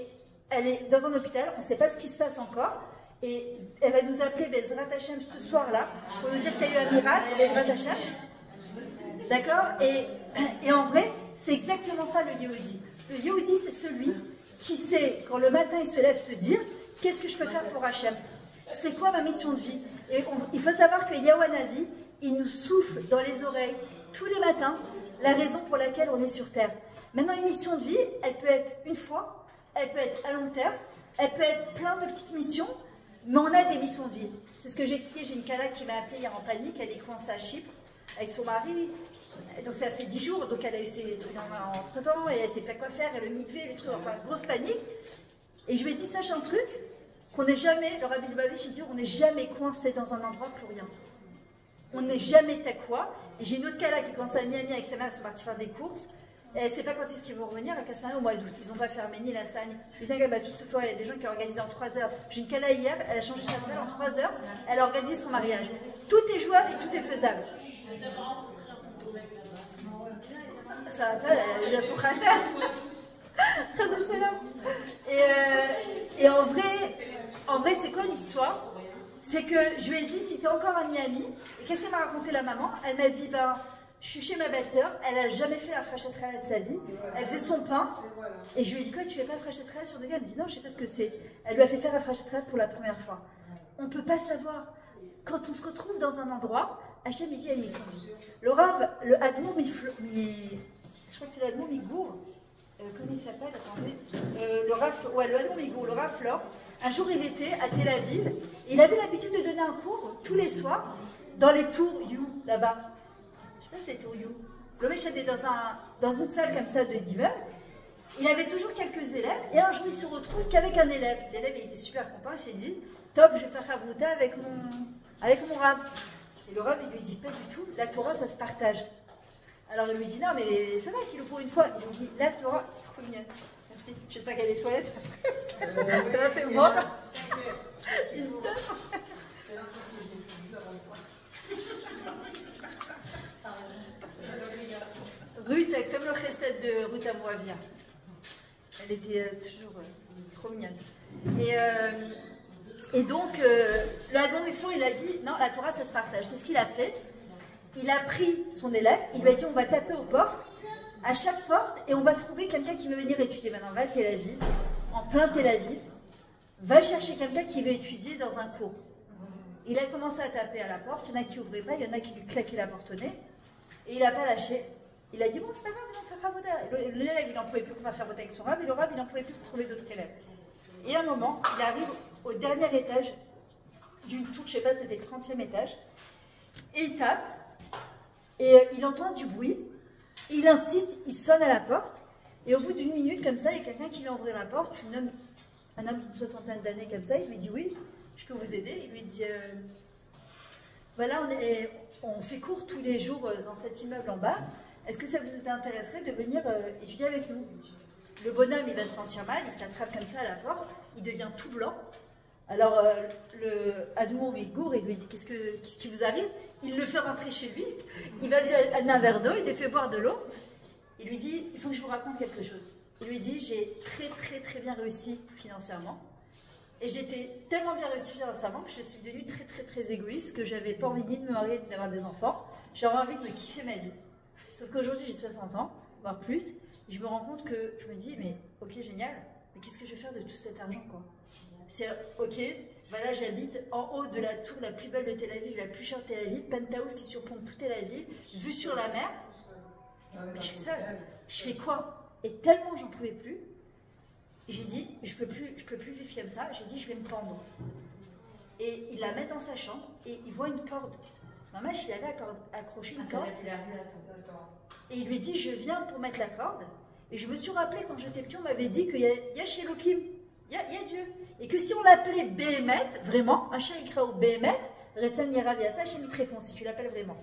elle est dans un hôpital, on ne sait pas ce qui se passe encore, et elle va nous appeler Bezrat Hachem ce soir-là pour nous dire qu'il y a eu un miracle, Bezrat Hachem, d'accord? Et en vrai, c'est exactement ça le Yehudi. Le Yehudi, c'est celui qui sait, quand le matin il se lève, se dire, qu'est-ce que je peux faire pour Hachem? C'est quoi ma mission de vie? Et il faut savoir que Eliyahu Hanavi, il nous souffle dans les oreilles tous les matins la raison pour laquelle on est sur Terre. Maintenant, une mission de vie, elle peut être une fois, elle peut être à long terme, elle peut être plein de petites missions, Mais on a des missions de vie. C'est ce que j'ai expliqué. J'ai une Kala qui m'a appelée hier en panique. Elle est coincée à Chypre avec son mari. Donc ça fait 10 jours. Donc elle a eu ses trucs entre temps et elle ne sait pas quoi faire. Elle a le mikvé, les trucs. Enfin, grosse panique. Et je lui ai dit, sache un truc, qu'on n'est jamais, le Rabbi Lubavitch, il dit, on n'est jamais coincé dans un endroit pour rien. On n'est jamais quoi. Et j'ai une autre Kala qui est coincée à Miami avec sa mère. Ils sont partis faire des courses. Et elle ne sait pas quand est-ce qu'ils vont revenir, à Casmana au mois d'août. Ils n'ont pas fermé ni la salle. Je lui ai dit, tout ce soir, il y a des gens qui ont organisé en 3 heures. J'ai une Kala hier, elle a changé sa salle en 3 heures. Elle a organisé son mariage. Tout est jouable et tout est faisable. Ça va pas, elle a son khater. Et en vrai, c'est quoi l'histoire? C'est que je lui ai dit, si tu es encore à Miami, et qu'est-ce qu'elle m'a raconté la maman? Elle m'a dit, je suis chez ma belle-sœur, elle n'a jamais fait la frachetterie de sa vie, elle faisait son pain, et je lui ai dit, quoi, tu fais pas la frachetterie sur deux gars? Elle me dit, non, je sais pas ce que c'est. Elle lui a fait faire la frachetterie pour la première fois. On ne peut pas savoir. Quand on se retrouve dans un endroit, Hachem, il dit à une mission. Le Rav, le Admour, je crois que c'est l'Admour Migour, comment il s'appelle? Attendez. Le Admour Migour, le Rav Flor. Un jour, il était à Tel Aviv, et il avait l'habitude de donner un cours tous les soirs dans les tours You, là-bas. Je sais pas si c'est tours You. L'homme était dans une salle comme ça d'immeuble. Il avait toujours quelques élèves, et un jour, il se retrouve qu'avec un élève. L'élève, il était super content, il s'est dit, top, je vais faire Chavruta avec mon Rav. Et le Rav, il lui dit, pas du tout, la Torah, ça se partage. Alors il lui dit, non, mais ça va qu'il le pour une fois. Il lui dit, la Torah, c'est trop mignon. Merci. Je sais pas quelle est les toilettes après, parce qu'elle a fait moi. Il me donne. Ruth, comme le chesed de Ruth à Moabia. Elle était toujours trop mignonne. Et donc, le Admon Miflon, il a dit, non, la Torah, ça se partage. Qu'est-ce qu'il a fait? Il a pris son élève, il lui a dit, on va taper aux portes, à chaque porte, et on va trouver quelqu'un qui veut venir étudier. Maintenant, va à Tel Aviv, en plein Tel Aviv, va chercher quelqu'un qui veut étudier dans un cours. Il a commencé à taper à la porte, il y en a qui n'ouvraient pas, il y en a qui lui claquaient la porte au nez, et il n'a pas lâché. Il a dit, bon, c'est pas grave, on fait Chavruta. L'élève, il n'en pouvait plus pour faire Chavruta avec son Rav, et le Rav, il n'en pouvait plus pour trouver d'autres élèves. Et à un moment, il arrive au dernier étage d'une tour, je ne sais pas, c'était le 30e étage, et il tape, et il entend du bruit, il insiste, il sonne à la porte, et au bout d'une minute, comme ça, il y a quelqu'un qui vient ouvrir la porte, un homme d'une 60aine d'années comme ça, il lui dit, oui, je peux vous aider? Il lui dit, voilà, on fait cours tous les jours dans cet immeuble en bas, est-ce que ça vous intéresserait de venir étudier avec nous? Le bonhomme, il va se sentir mal, il s'attrape comme ça à la porte, il devient tout blanc. Alors, le Admour Migour, il lui dit, qu'est-ce qui vous arrive? Il le fait rentrer chez lui, il va lui amener un verre d'eau, il lui fait boire de l'eau. Il lui dit, il faut que je vous raconte quelque chose. Il lui dit, j'ai très bien réussi financièrement. Et j'étais tellement bien réussi financièrement que je suis devenue très égoïste, parce que j'avais pas envie ni de me marier, ni d'avoir des enfants. J'avais envie de me kiffer ma vie. Sauf qu'aujourd'hui, j'ai 60 ans, voire plus, et je me rends compte que je me dis, mais ok, génial, mais qu'est-ce que je vais faire de tout cet argent, quoi? C'est ok, voilà, j'habite en haut de la tour la plus belle de Tel Aviv, la plus chère de Tel Aviv, penthouse qui surplombe toute Tel Aviv, vue sur la mer. Mais je suis seule. Je fais quoi? Et tellement j'en pouvais plus, j'ai dit, je peux plus vivre comme ça. J'ai dit, je vais me pendre. Et il la met dans sa chambre et il voit une corde. Ma mère, il avait accroché une corde. Et il lui dit, je viens pour mettre la corde. Et je me suis rappelé quand j'étais petit, on m'avait dit qu'il y a chez Elohim, il y a Dieu. Et que si on l'appelait Béhémet, vraiment, Hachem Ikrao Béhémet, Retzan Yeraviasa, Hachem il te répond, si tu l'appelles vraiment.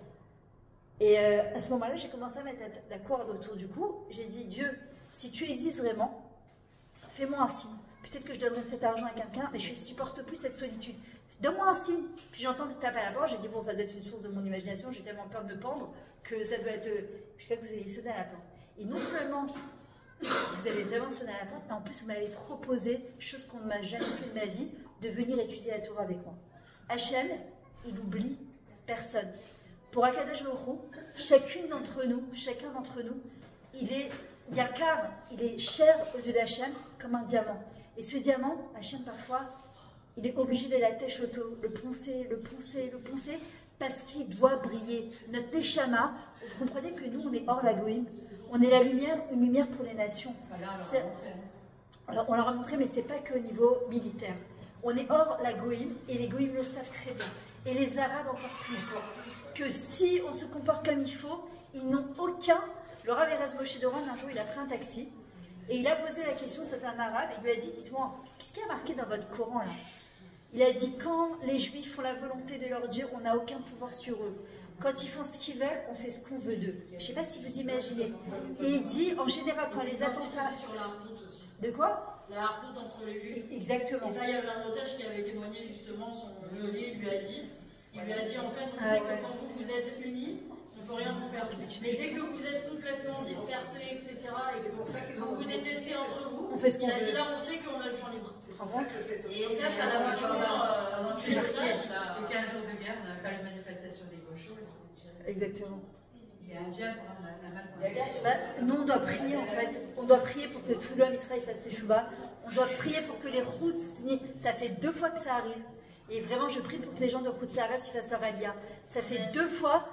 Et à ce moment-là, j'ai commencé à mettre la corde autour du cou. J'ai dit, Dieu, si tu existes vraiment, fais-moi un signe. Peut-être que je donnerai cet argent à quelqu'un, mais je ne supporte plus cette solitude. Donne-moi un signe. Puis j'entends taper à la porte, j'ai dit, bon, ça doit être une source de mon imagination, j'ai tellement peur de me pendre que ça doit être... jusqu'à que vous ayez sonné à la porte. Et non seulement vous avez vraiment sonné à la porte, mais en plus vous m'avez proposé, chose qu'on ne m'a jamais fait de ma vie, de venir étudier la Torah avec moi. Hachem, il n'oublie personne. Pour Akadosh Baruch Hu, chacun d'entre nous, il est yakar, il est cher aux yeux d'Hachem comme un diamant. Et ce diamant, Hachem parfois, il est obligé de la tèche auto, le poncer, parce qu'il doit briller. Notre Neshama, vous comprenez que nous, on est hors la goïm, on est la lumière, une lumière pour les nations. Alors, on l'a montré, mais ce n'est pas qu'au niveau militaire. On est hors la goïm, et les goïms le savent très bien. Et les arabes encore plus. Que si on se comporte comme il faut, ils n'ont aucun... Le Rav Erez Moshe Doron, un jour, il a pris un taxi, et il a posé la question, c'est un arabe, il lui a dit, dites-moi, qu'est-ce qu'il y a marqué dans votre Coran, là? Il a dit, quand les Juifs font la volonté de leur Dieu, on n'a aucun pouvoir sur eux. Quand ils font ce qu'ils veulent, on fait ce qu'on veut d'eux. Je ne sais pas si vous imaginez. Et il dit, en général, quand les attentats... sur la hardoute aussi. De quoi? La hardoute entre les Juifs. Exactement. Et ça, il y avait un otage qui avait témoigné justement, son geôlier lui a dit, en fait, on sait que quand vous êtes unis, on ne peut rien vous faire. Mais dès que vous êtes complètement dispersés, etc., et que pour ça que vous vous détestez entre vous, on fait ce qu'on il a veut. dit là, on sait qu'on a le champ libre. Et ça l'a vraiment avancé le C'est 15 jours de guerre, on n'avait pas une manifestation des gauchos. Exactement. Il y a un bien pour la malle. Bah, nous, on doit prier en fait. On doit prier pour que tout l'homme Israël fasse teshuva. On doit prier pour que les routes. Ça fait 2 fois que ça arrive. Et vraiment, je prie pour que les gens de Route Sarat fassent leur alia. Ça fait 2 fois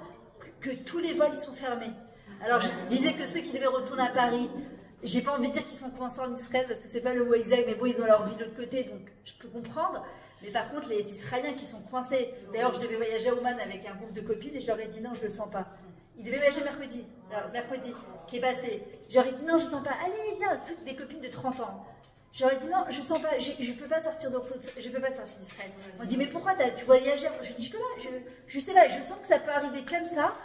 que tous les vols ils sont fermés. Alors, je disais que ceux qui devaient retourner à Paris, j'ai pas envie de dire qu'ils sont coincés en Israël parce que c'est pas le mot exact, mais bon, ils ont leur vie de l'autre côté, donc je peux comprendre. Mais par contre, les Israéliens qui sont coincés, d'ailleurs, je devais voyager à Ouman avec un groupe de copines et je leur ai dit non, je le sens pas. Ils devaient voyager mercredi, qui est passé. Je leur ai dit non, je sens pas. Allez, viens, toutes des copines de 30 ans. J'aurais dit non, je sens pas, je peux pas sortir je peux pas sortir d'Israël. On dit mais pourquoi tu voyages? Je dis je peux pas, je sais pas, je sens que ça peut arriver comme ça.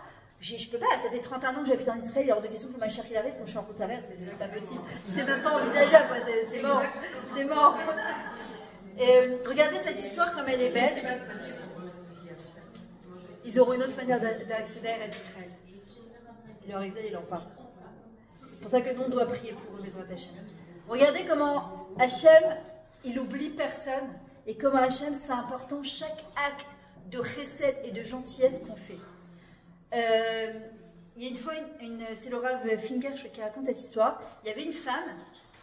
Je peux pas, ça fait 31 ans que j'habite en Israël, il est hors de question que ma chérie arrive quand je suis en route à verse, mais c'est pas possible. C'est même pas envisageable, c'est mort. C'est mort. Et regardez cette histoire comme elle est belle. Ils auront une autre manière d'accéder à Israël. Leur exil, ils l'ont pas. C'est pour ça que nous, on doit prier pour eux, Bezrat Hashem. Regardez comment Hachem, il oublie personne, et comment Hachem, c'est important, chaque acte de chesed et de gentillesse qu'on fait. Il y a une fois, c'est le Rav Finger qui raconte cette histoire, il y avait une femme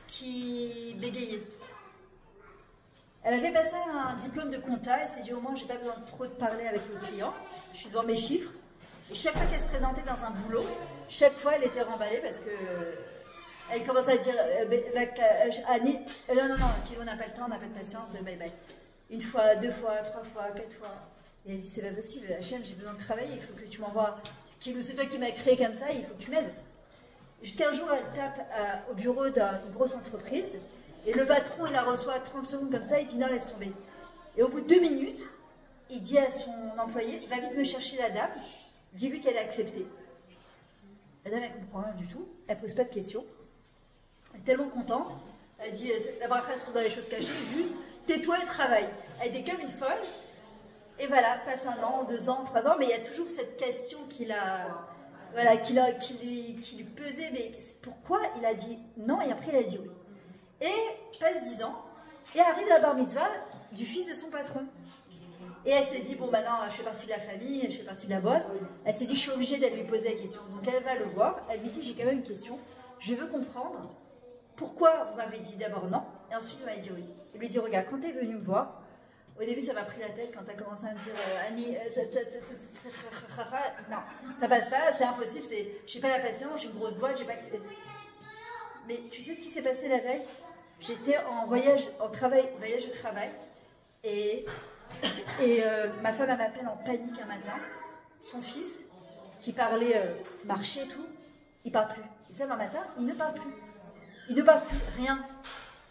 qui bégayait. Elle avait passé un diplôme de compta, elle s'est dit au moins j'ai pas besoin de trop de parler avec le client, je suis devant mes chiffres. Et chaque fois qu'elle se présentait dans un boulot, chaque fois elle était remballée parce que elle commençait à dire non, on n'a pas le temps, on n'a pas de patience, bye bye. 1 fois, 2 fois, 3 fois, 4 fois. Et elle se dit c'est pas possible, Hachem, j'ai besoin de travailler, il faut que tu m'envoies. C'est toi qui m'as créé comme ça, il faut que tu m'aides. Jusqu'à un jour, elle tape au bureau d'une grosse entreprise. Et le patron, il la reçoit 30 secondes comme ça, il dit non, laisse tomber. Et au bout de 2 minutes, il dit à son employé, va vite me chercher la dame, dis-lui qu'elle a accepté. La dame, elle comprend rien du tout, elle pose pas de questions. Elle est tellement contente, elle dit, la bracha se trouve dans les choses cachées, juste tais-toi et travaille. Elle était comme une folle, et voilà, passe 1 an, 2 ans, 3 ans, mais il y a toujours cette question qui lui pesait, mais pourquoi il a dit non, et après il a dit oui. Et passe 10 ans, et arrive la bar mitzvah du fils de son patron. Et elle s'est dit, bon bah non, je fais partie de la famille, je fais partie de la boîte. Elle s'est dit, je suis obligée d'aller lui poser la question. Donc elle va le voir, elle lui dit, j'ai quand même une question. Je veux comprendre pourquoi vous m'avez dit d'abord non, et ensuite vous m'avez dit oui. Il lui dit, regarde, quand tu es venu me voir, au début ça m'a pris la tête quand tu as commencé à me dire, Annie, non, ça passe pas, c'est impossible, j'ai pas la patience, j'ai une grosse boîte, j'ai pas accepté. Mais tu sais ce qui s'est passé la veille? J'étais en voyage de travail, et ma femme elle m'appelle en panique un matin. Son fils, qui parlait marché et tout, il parle plus. Et ça, un matin, il ne parle plus. Il ne parle plus, rien.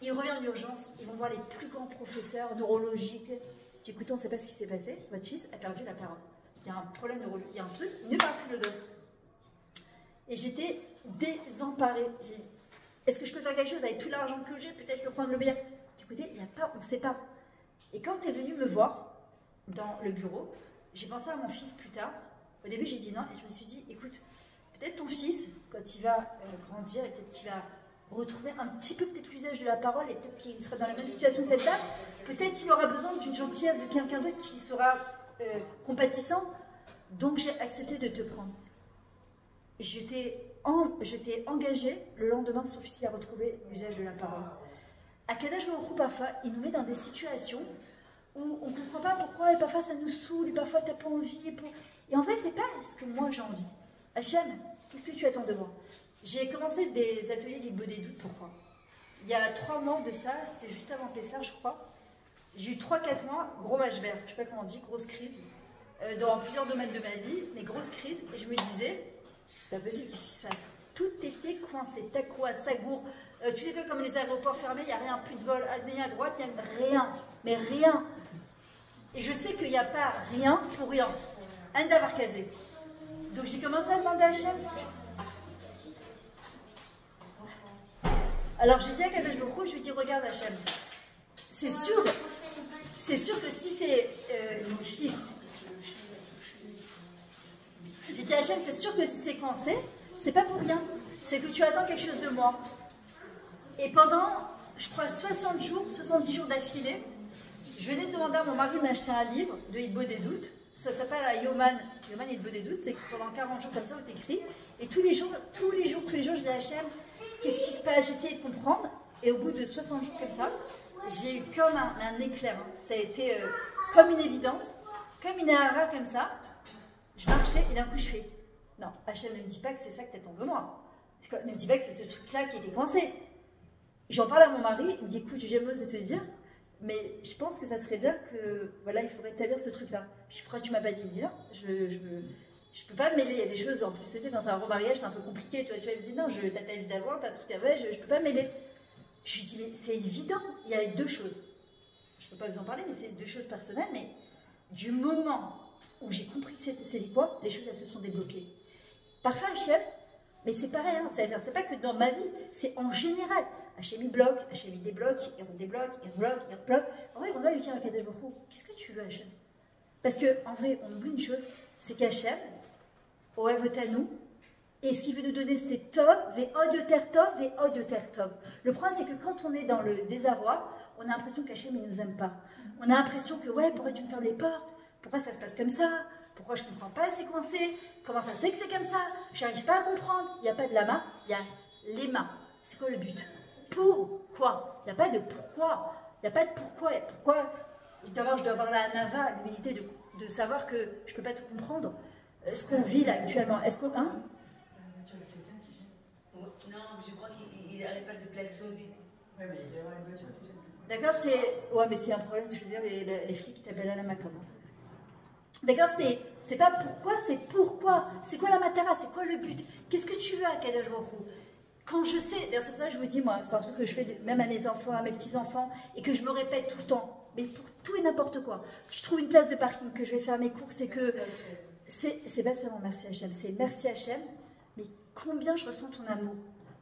Il revient en urgence, ils vont voir les plus grands professeurs neurologiques. J'ai dit, écoutez, on ne sait pas ce qui s'est passé, votre fils a perdu la parole. Il y a un problème neurologique, il y a un truc, il ne parle plus le gosse. Et j'étais désemparée. J'ai dit, est-ce que je peux faire quelque chose avec tout l'argent que j'ai, peut-être le prendre le bien? Écoutez, il n'y a pas, on ne sait pas. Et quand tu es venu me voir dans le bureau, j'ai pensé à mon fils plus tard. Au début, j'ai dit non, et je me suis dit, écoute, peut-être ton fils, quand il va grandir, et peut-être qu'il va retrouver un petit peu peut-être l'usage de la parole, et peut-être qu'il sera dans la même situation que cette dame, peut-être qu'il aura besoin d'une gentillesse de quelqu'un d'autre qui sera compatissant. Donc j'ai accepté de te prendre. Je t'ai engagé, le lendemain, son fils a retrouvé l'usage de la parole. Akadosh Baruch Hu, parfois, il nous met dans des situations où on ne comprend pas pourquoi, et parfois ça nous saoule, et parfois tu n'as pas envie. Et en vrai, c'est pas ce que moi j'ai envie. Hachem, qu'est-ce que tu attends de moi? J'ai commencé des ateliers d'Ilbo des doutes, pourquoi? Il y a 3 mois de ça, c'était juste avant Pessah, je crois. J'ai eu 3-4 mois, gros H-vert, je sais pas comment on dit, grosse crise, dans plusieurs domaines de ma vie, mais grosse crise, et je me disais, c'est pas possible, qu'est-ce qui se passe? Tout était coincé, Takoua, Sagour, tu sais que comme les aéroports fermés, il n'y a rien, plus de vol, ni à droite, il n'y a rien, mais rien. Et je sais qu'il n'y a pas rien pour rien, un d'avoir casé. Donc j'ai commencé à demander à Hachem. Alors j'ai dit à Kadosh Baruch Hu, je lui ai dit, regarde Hachem, c'est sûr que si c'est 6, j'ai dit à Hachem, c'est sûr que si c'est coincé, c'est pas pour rien, c'est que tu attends quelque chose de moi. Et pendant, je crois, 60 jours, 70 jours d'affilée, je venais de demander à mon mari de m'acheter un livre de Hitbo des doutes. Ça s'appelle Yoman Hitbo des doutes. C'est que pendant 40 jours comme ça, où t'écris. Et tous les jours, je dis à Hachem, qu'est-ce qui se passe? J'essayais de comprendre. Et au bout de 60 jours comme ça, j'ai eu comme un éclair. Ça a été comme une évidence, comme une ahara comme ça. Je marchais et d'un coup je fais, non, Hachem, ne me dis pas que c'est ça que t'attends de moi. Ne me dis pas que c'est ce truc-là qui était coincé. J'en parle à mon mari, il me dit, écoute, j'ai jamais osé te dire, mais je pense que ça serait bien que, voilà, il faudrait établir ce truc-là. Je dis, pourquoi tu m'as pas dit? Il me dit, non, je peux pas me mêler, il y a des choses, en plus, c'était dans un remariage, c'est un peu compliqué, tu vois, il me dit, non, t'as ta vie d'avant, t'as un truc avant, je peux pas me mêler. Je lui dis, mais c'est évident, il y a deux choses. Je peux pas vous en parler, mais c'est deux choses personnelles, mais du moment où j'ai compris que c'était quoi, les choses, elles se sont débloquées. Parfois, Hachem, mais c'est pareil, hein, c'est pas que dans ma vie, c'est en général. Hachem il bloque, Hachem il débloque, il redébloque, il rebloque, il rebloque. En vrai, on doit lui dire à Kadosh Baruch Hu, qu'est-ce que tu veux, Hachem? Parce qu'en vrai, on oublie une chose, c'est qu'Hachem, Oevotanu, et ce qu'il veut nous donner, c'est Tov, ve od yoter Tov, ve od yoter Tov. Le problème, c'est que quand on est dans le désarroi, on a l'impression qu'Hachem, il nous aime pas. On a l'impression que, ouais, pourquoi tu me fermes les portes? Pourquoi ça se passe comme ça? Pourquoi je ne comprends pas, c'est coincé? Comment ça se fait que c'est comme ça? Je n'arrive pas à comprendre. Il n'y a pas de lama, il y a l'ema. C'est quoi le but? Pourquoi? Il n'y a pas de pourquoi. Il n'y a pas de pourquoi. Pourquoi je dois avoir la nava, l'humilité de savoir que je ne peux pas tout comprendre. Ce qu'on vit là actuellement, est-ce qu'on... Hein? Non, je crois qu'il n'arrête pas de klaxonner. D'accord, c'est... Ouais, mais c'est un problème, je veux dire, les flics qui t'appellent à la macam. D'accord, c'est pas pourquoi, c'est pourquoi. C'est quoi la matara? C'est quoi le but? Qu'est-ce que tu veux à Kadosh Baruch Hu? Quand je sais, d'ailleurs c'est pour ça que je vous dis, moi, c'est un truc que je fais même à mes enfants, à mes petits-enfants, et que je me répète tout le temps, mais pour tout et n'importe quoi. Je trouve une place de parking, que je vais faire mes courses, et que... C'est pas seulement merci Hachem, c'est merci Hachem, mais combien je ressens ton amour.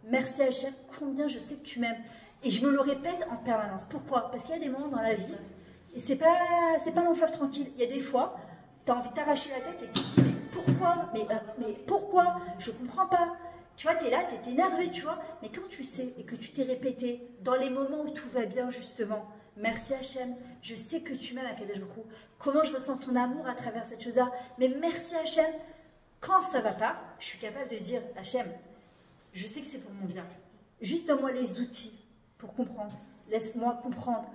Merci Hachem, combien je sais que tu m'aimes. Et je me le répète en permanence. Pourquoi? Parce qu'il y a des moments dans la vie, et c'est pas long fleuve tranquille. Il y a des fois, tu as envie de t'arracher la tête et tu te dis, mais pourquoi? Mais pourquoi? Je comprends pas. Tu vois, tu es là, tu es énervé, tu vois. Mais quand tu sais et que tu t'es répété, dans les moments où tout va bien, justement, merci Hachem, je sais que tu m'aimes à Kadosh Baruch Hu. Comment je ressens ton amour à travers cette chose-là. Mais merci Hachem, quand ça va pas, je suis capable de dire, Hachem, je sais que c'est pour mon bien. Juste donne-moi les outils pour comprendre. Laisse-moi comprendre.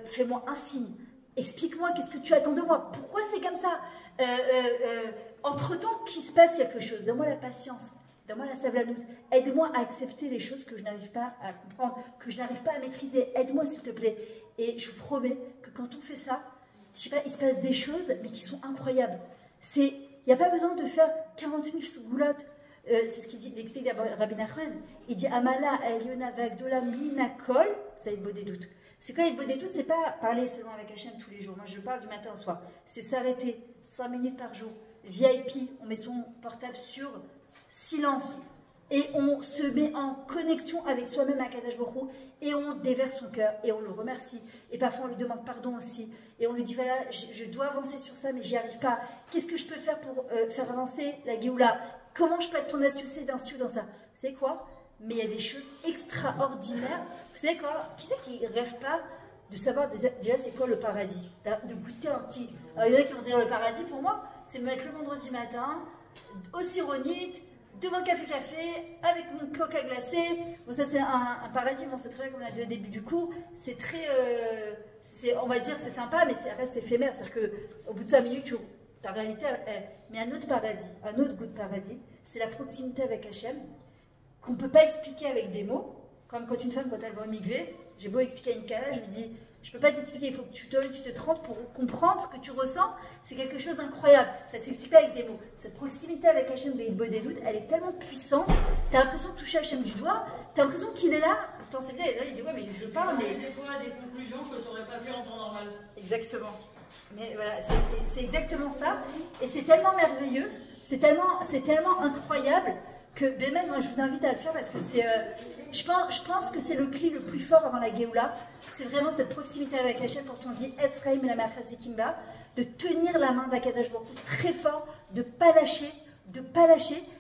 Fais-moi un signe. Explique-moi qu'est-ce que tu attends de moi. Pourquoi c'est comme ça? Entre-temps, qu'il se passe quelque chose. Donne-moi la patience. Donne-moi la sablanoute. Aide-moi à accepter les choses que je n'arrive pas à comprendre, que je n'arrive pas à maîtriser. Aide-moi, s'il te plaît. Et je vous promets que quand on fait ça, je sais pas, il se passe des choses, mais qui sont incroyables. Il n'y a pas besoin de faire 40 000 goulottes. C'est ce qu'il explique Rabbi Nachman. Il dit Amala, Eliona, Vagdola, Minakol, ça Hitbo des doutes. C'est quoi Hitbo des doutes? C'est pas parler seulement avec Hachem tous les jours. Moi, je parle du matin au soir. C'est s'arrêter 5 minutes par jour. VIP, on met son portable sur silence et on se met en connexion avec soi-même à Kadosh Baruch Hu et on déverse son cœur et on le remercie. Et parfois, on lui demande pardon aussi. Et on lui dit, voilà, je dois avancer sur ça, mais j'y arrive pas. Qu'est-ce que je peux faire pour faire avancer la Géoula? Comment je peux être ton associé dans ci ou dans ça? Vous savez quoi? Mais il y a des choses extraordinaires. Vous savez quoi? Qui c'est qui ne rêve pas de savoir déjà c'est quoi le paradis? De goûter un petit... Alors, il y en a qui vont dire le paradis, pour moi, c'est me mettre le vendredi matin, au Sironite, devant café, avec mon coca glacé. Bon, ça c'est un paradis, bon, c'est très bien comme on a dit au début du cours. C'est très... on va dire c'est sympa, mais ça reste éphémère. C'est-à-dire qu'au bout de 5 minutes, ta réalité est... Mais un autre paradis, un autre goût de paradis, c'est la proximité avec Hachem, qu'on ne peut pas expliquer avec des mots. Comme quand une femme, quand elle va au mikvé, j'ai beau expliquer à une kala, je lui dis, Je peux pas t'expliquer, il faut que tu te trempes pour comprendre ce que tu ressens. C'est quelque chose d'incroyable. Ça ne s'explique pas avec des mots. Cette proximité avec Hachem des doutes, elle est tellement puissante. Tu as l'impression de toucher Hachem du doigt. Tu as l'impression qu'il est là. Pourtant, c'est bien, il dit ouais, mais je parle. Mais... Des fois, des conclusions que tu n'aurais pas fait en temps normal. Exactement. Mais voilà, c'est exactement ça. Et c'est tellement merveilleux, c'est tellement incroyable que Bémen, moi je vous invite à le faire parce que c'est, je pense que c'est le clé le plus fort avant la Géoula. C'est vraiment cette proximité avec Hachem quand on dit Etzraïm et la Kimba, de tenir la main d'Akadash Baruch Hu très fort, de ne pas lâcher.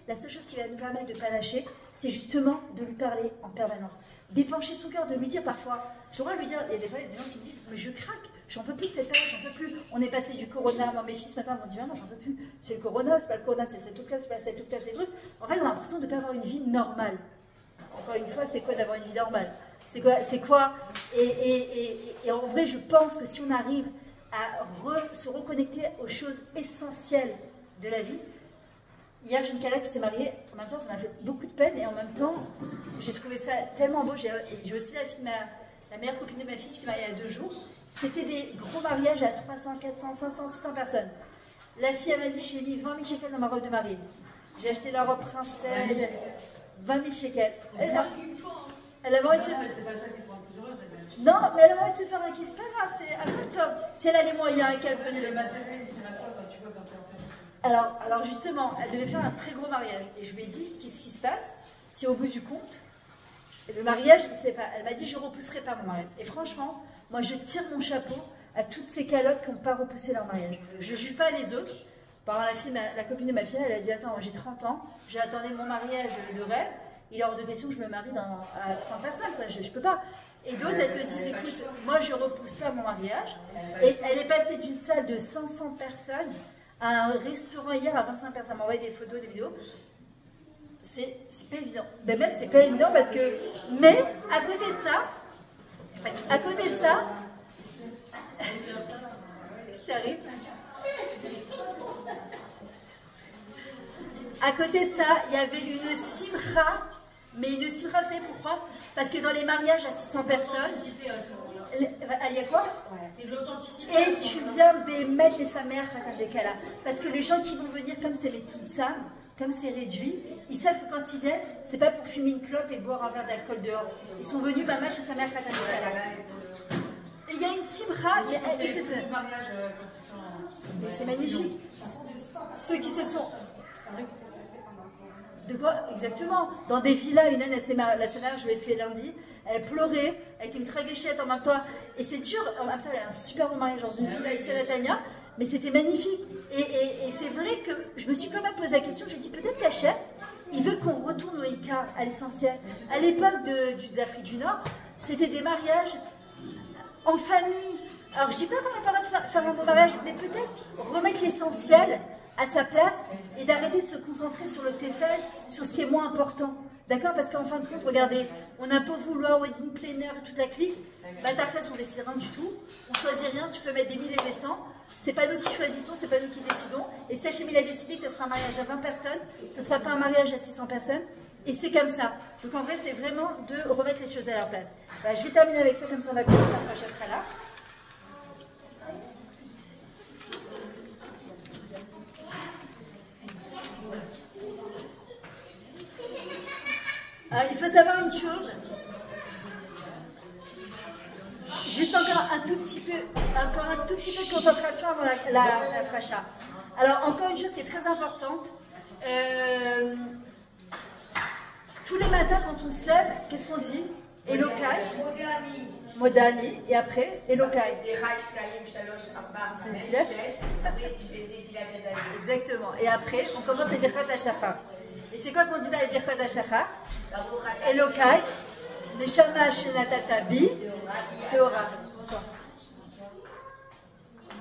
La seule chose qui va nous permettre de ne pas lâcher, c'est justement de lui parler en permanence. D'épancher son cœur, de lui dire parfois, je dois lui dire, il y a des fois, il y a des gens qui me disent, mais je craque, j'en peux plus de cette période, j'en peux plus. On est passé du corona, moi mes filles ce matin m'ont dit, non, j'en peux plus, c'est le corona, c'est pas le corona, c'est le 7 octobre, c'est pas le 7 octobre, c'est le truc. En fait, on a l'impression de ne pas avoir une vie normale. Encore une fois, c'est quoi d'avoir une vie normale? C'est quoi et en vrai, je pense que si on arrive à se reconnecter aux choses essentielles de la vie. Hier, j'ai une Kala qui s'est mariée, en même temps ça m'a fait beaucoup de peine et en même temps j'ai trouvé ça tellement beau. J'ai aussi la meilleure copine de ma fille qui s'est mariée il y a 2 jours. C'était des gros mariages à 300, 400, 500, 600 personnes. La fille elle m'a dit j'ai mis 20 000 shekels dans ma robe de mariée. J'ai acheté la robe princesse, 20 000 shekels. Elle a envie de se faire... Non, mais elle a envie de se faire un kiss, c'est pas grave, c'est un peu top. Si elle a les moyens et qu'elle peut se... Alors justement, elle devait faire un très gros mariage. Et je lui ai dit, qu'est-ce qui se passe si au bout du compte, le mariage, il sait pas. Elle m'a dit, je ne repousserai pas mon mariage. Et franchement, moi je tire mon chapeau à toutes ces calottes qui n'ont pas repoussé leur mariage. Je ne juge pas les autres. Par exemple, la copine de ma fille, elle a dit, attends, moi j'ai 30 ans, j'ai attendu mon mariage de rêve, il est hors de question que je me marie à 30 personnes, quoi. Je ne peux pas. Et d'autres, elles te disent, écoute, moi je ne repousse pas mon mariage. Et elle est passée d'une salle de 500 personnes à un restaurant hier à 25 personnes. Elle m'a envoyé des photos, des vidéos. C'est pas évident. Ben même, c'est pas évident parce que... Mais, à côté de ça... C'est terrible. À côté de ça, il y avait une simra. Mais une simra, vous savez pourquoi? Parce que dans les mariages à 600 personnes... Il y a quoi? C'est de l'authenticité. Et tu viens mettre les sa mère à là. Parce que les gens qui vont venir, comme c'est les toutes ça, comme c'est réduit, ils savent que quand ils viennent, c'est pas pour fumer une clope et boire un verre d'alcool dehors. Ils sont venus chez sa mère là. Et il y a une simra, mais c'est magnifique. Ceux qui se sont... De quoi? Exactement. Dans des villas, une la semaine dernière, je l'ai fait lundi, elle pleurait, elle était une très gâchette en même temps. Et c'est dur, en même temps, elle a un super bon mariage dans une villa ici à Latania, mais c'était magnifique. Et c'est vrai que je me suis quand même posé la question, j'ai dit peut-être qu'Hachem, il veut qu'on retourne au Ika, à l'essentiel. À l'époque d'Afrique du Nord, c'était des mariages en famille. Alors je dis pas qu'on n'a pas le droit de faire un bon mariage, mais peut-être remettre l'essentiel à sa place et d'arrêter de se concentrer sur le Tefel, sur ce qui est moins important. D'accord? Parce qu'en fin de compte, regardez, on a beau vouloir wedding planner et toute la clique, bah ta classe on décide rien du tout, on choisit rien, tu peux mettre des 1000 et des 100, c'est pas nous qui choisissons, c'est pas nous qui décidons, et si Hachem il a décidé que ce sera un mariage à 20 personnes, ce sera pas un mariage à 600 personnes, et c'est comme ça. Donc en fait, c'est vraiment de remettre les choses à leur place. Bah, je vais terminer avec ça, comme ça on va commencer à faire là. Il faut savoir une chose, juste encore un tout petit peu de concentration avant la fracha. Alors encore une chose qui est très importante, tous les matins quand on se lève, qu'est-ce qu'on dit? Elokai, Modani, et après Elokai. Exactement. Et après, on commence les Birkat HaShachar. Et c'est quoi qu'on dit dans les Birkat HaShachar? Elokai, Neshama Shenatata Bi, Teora.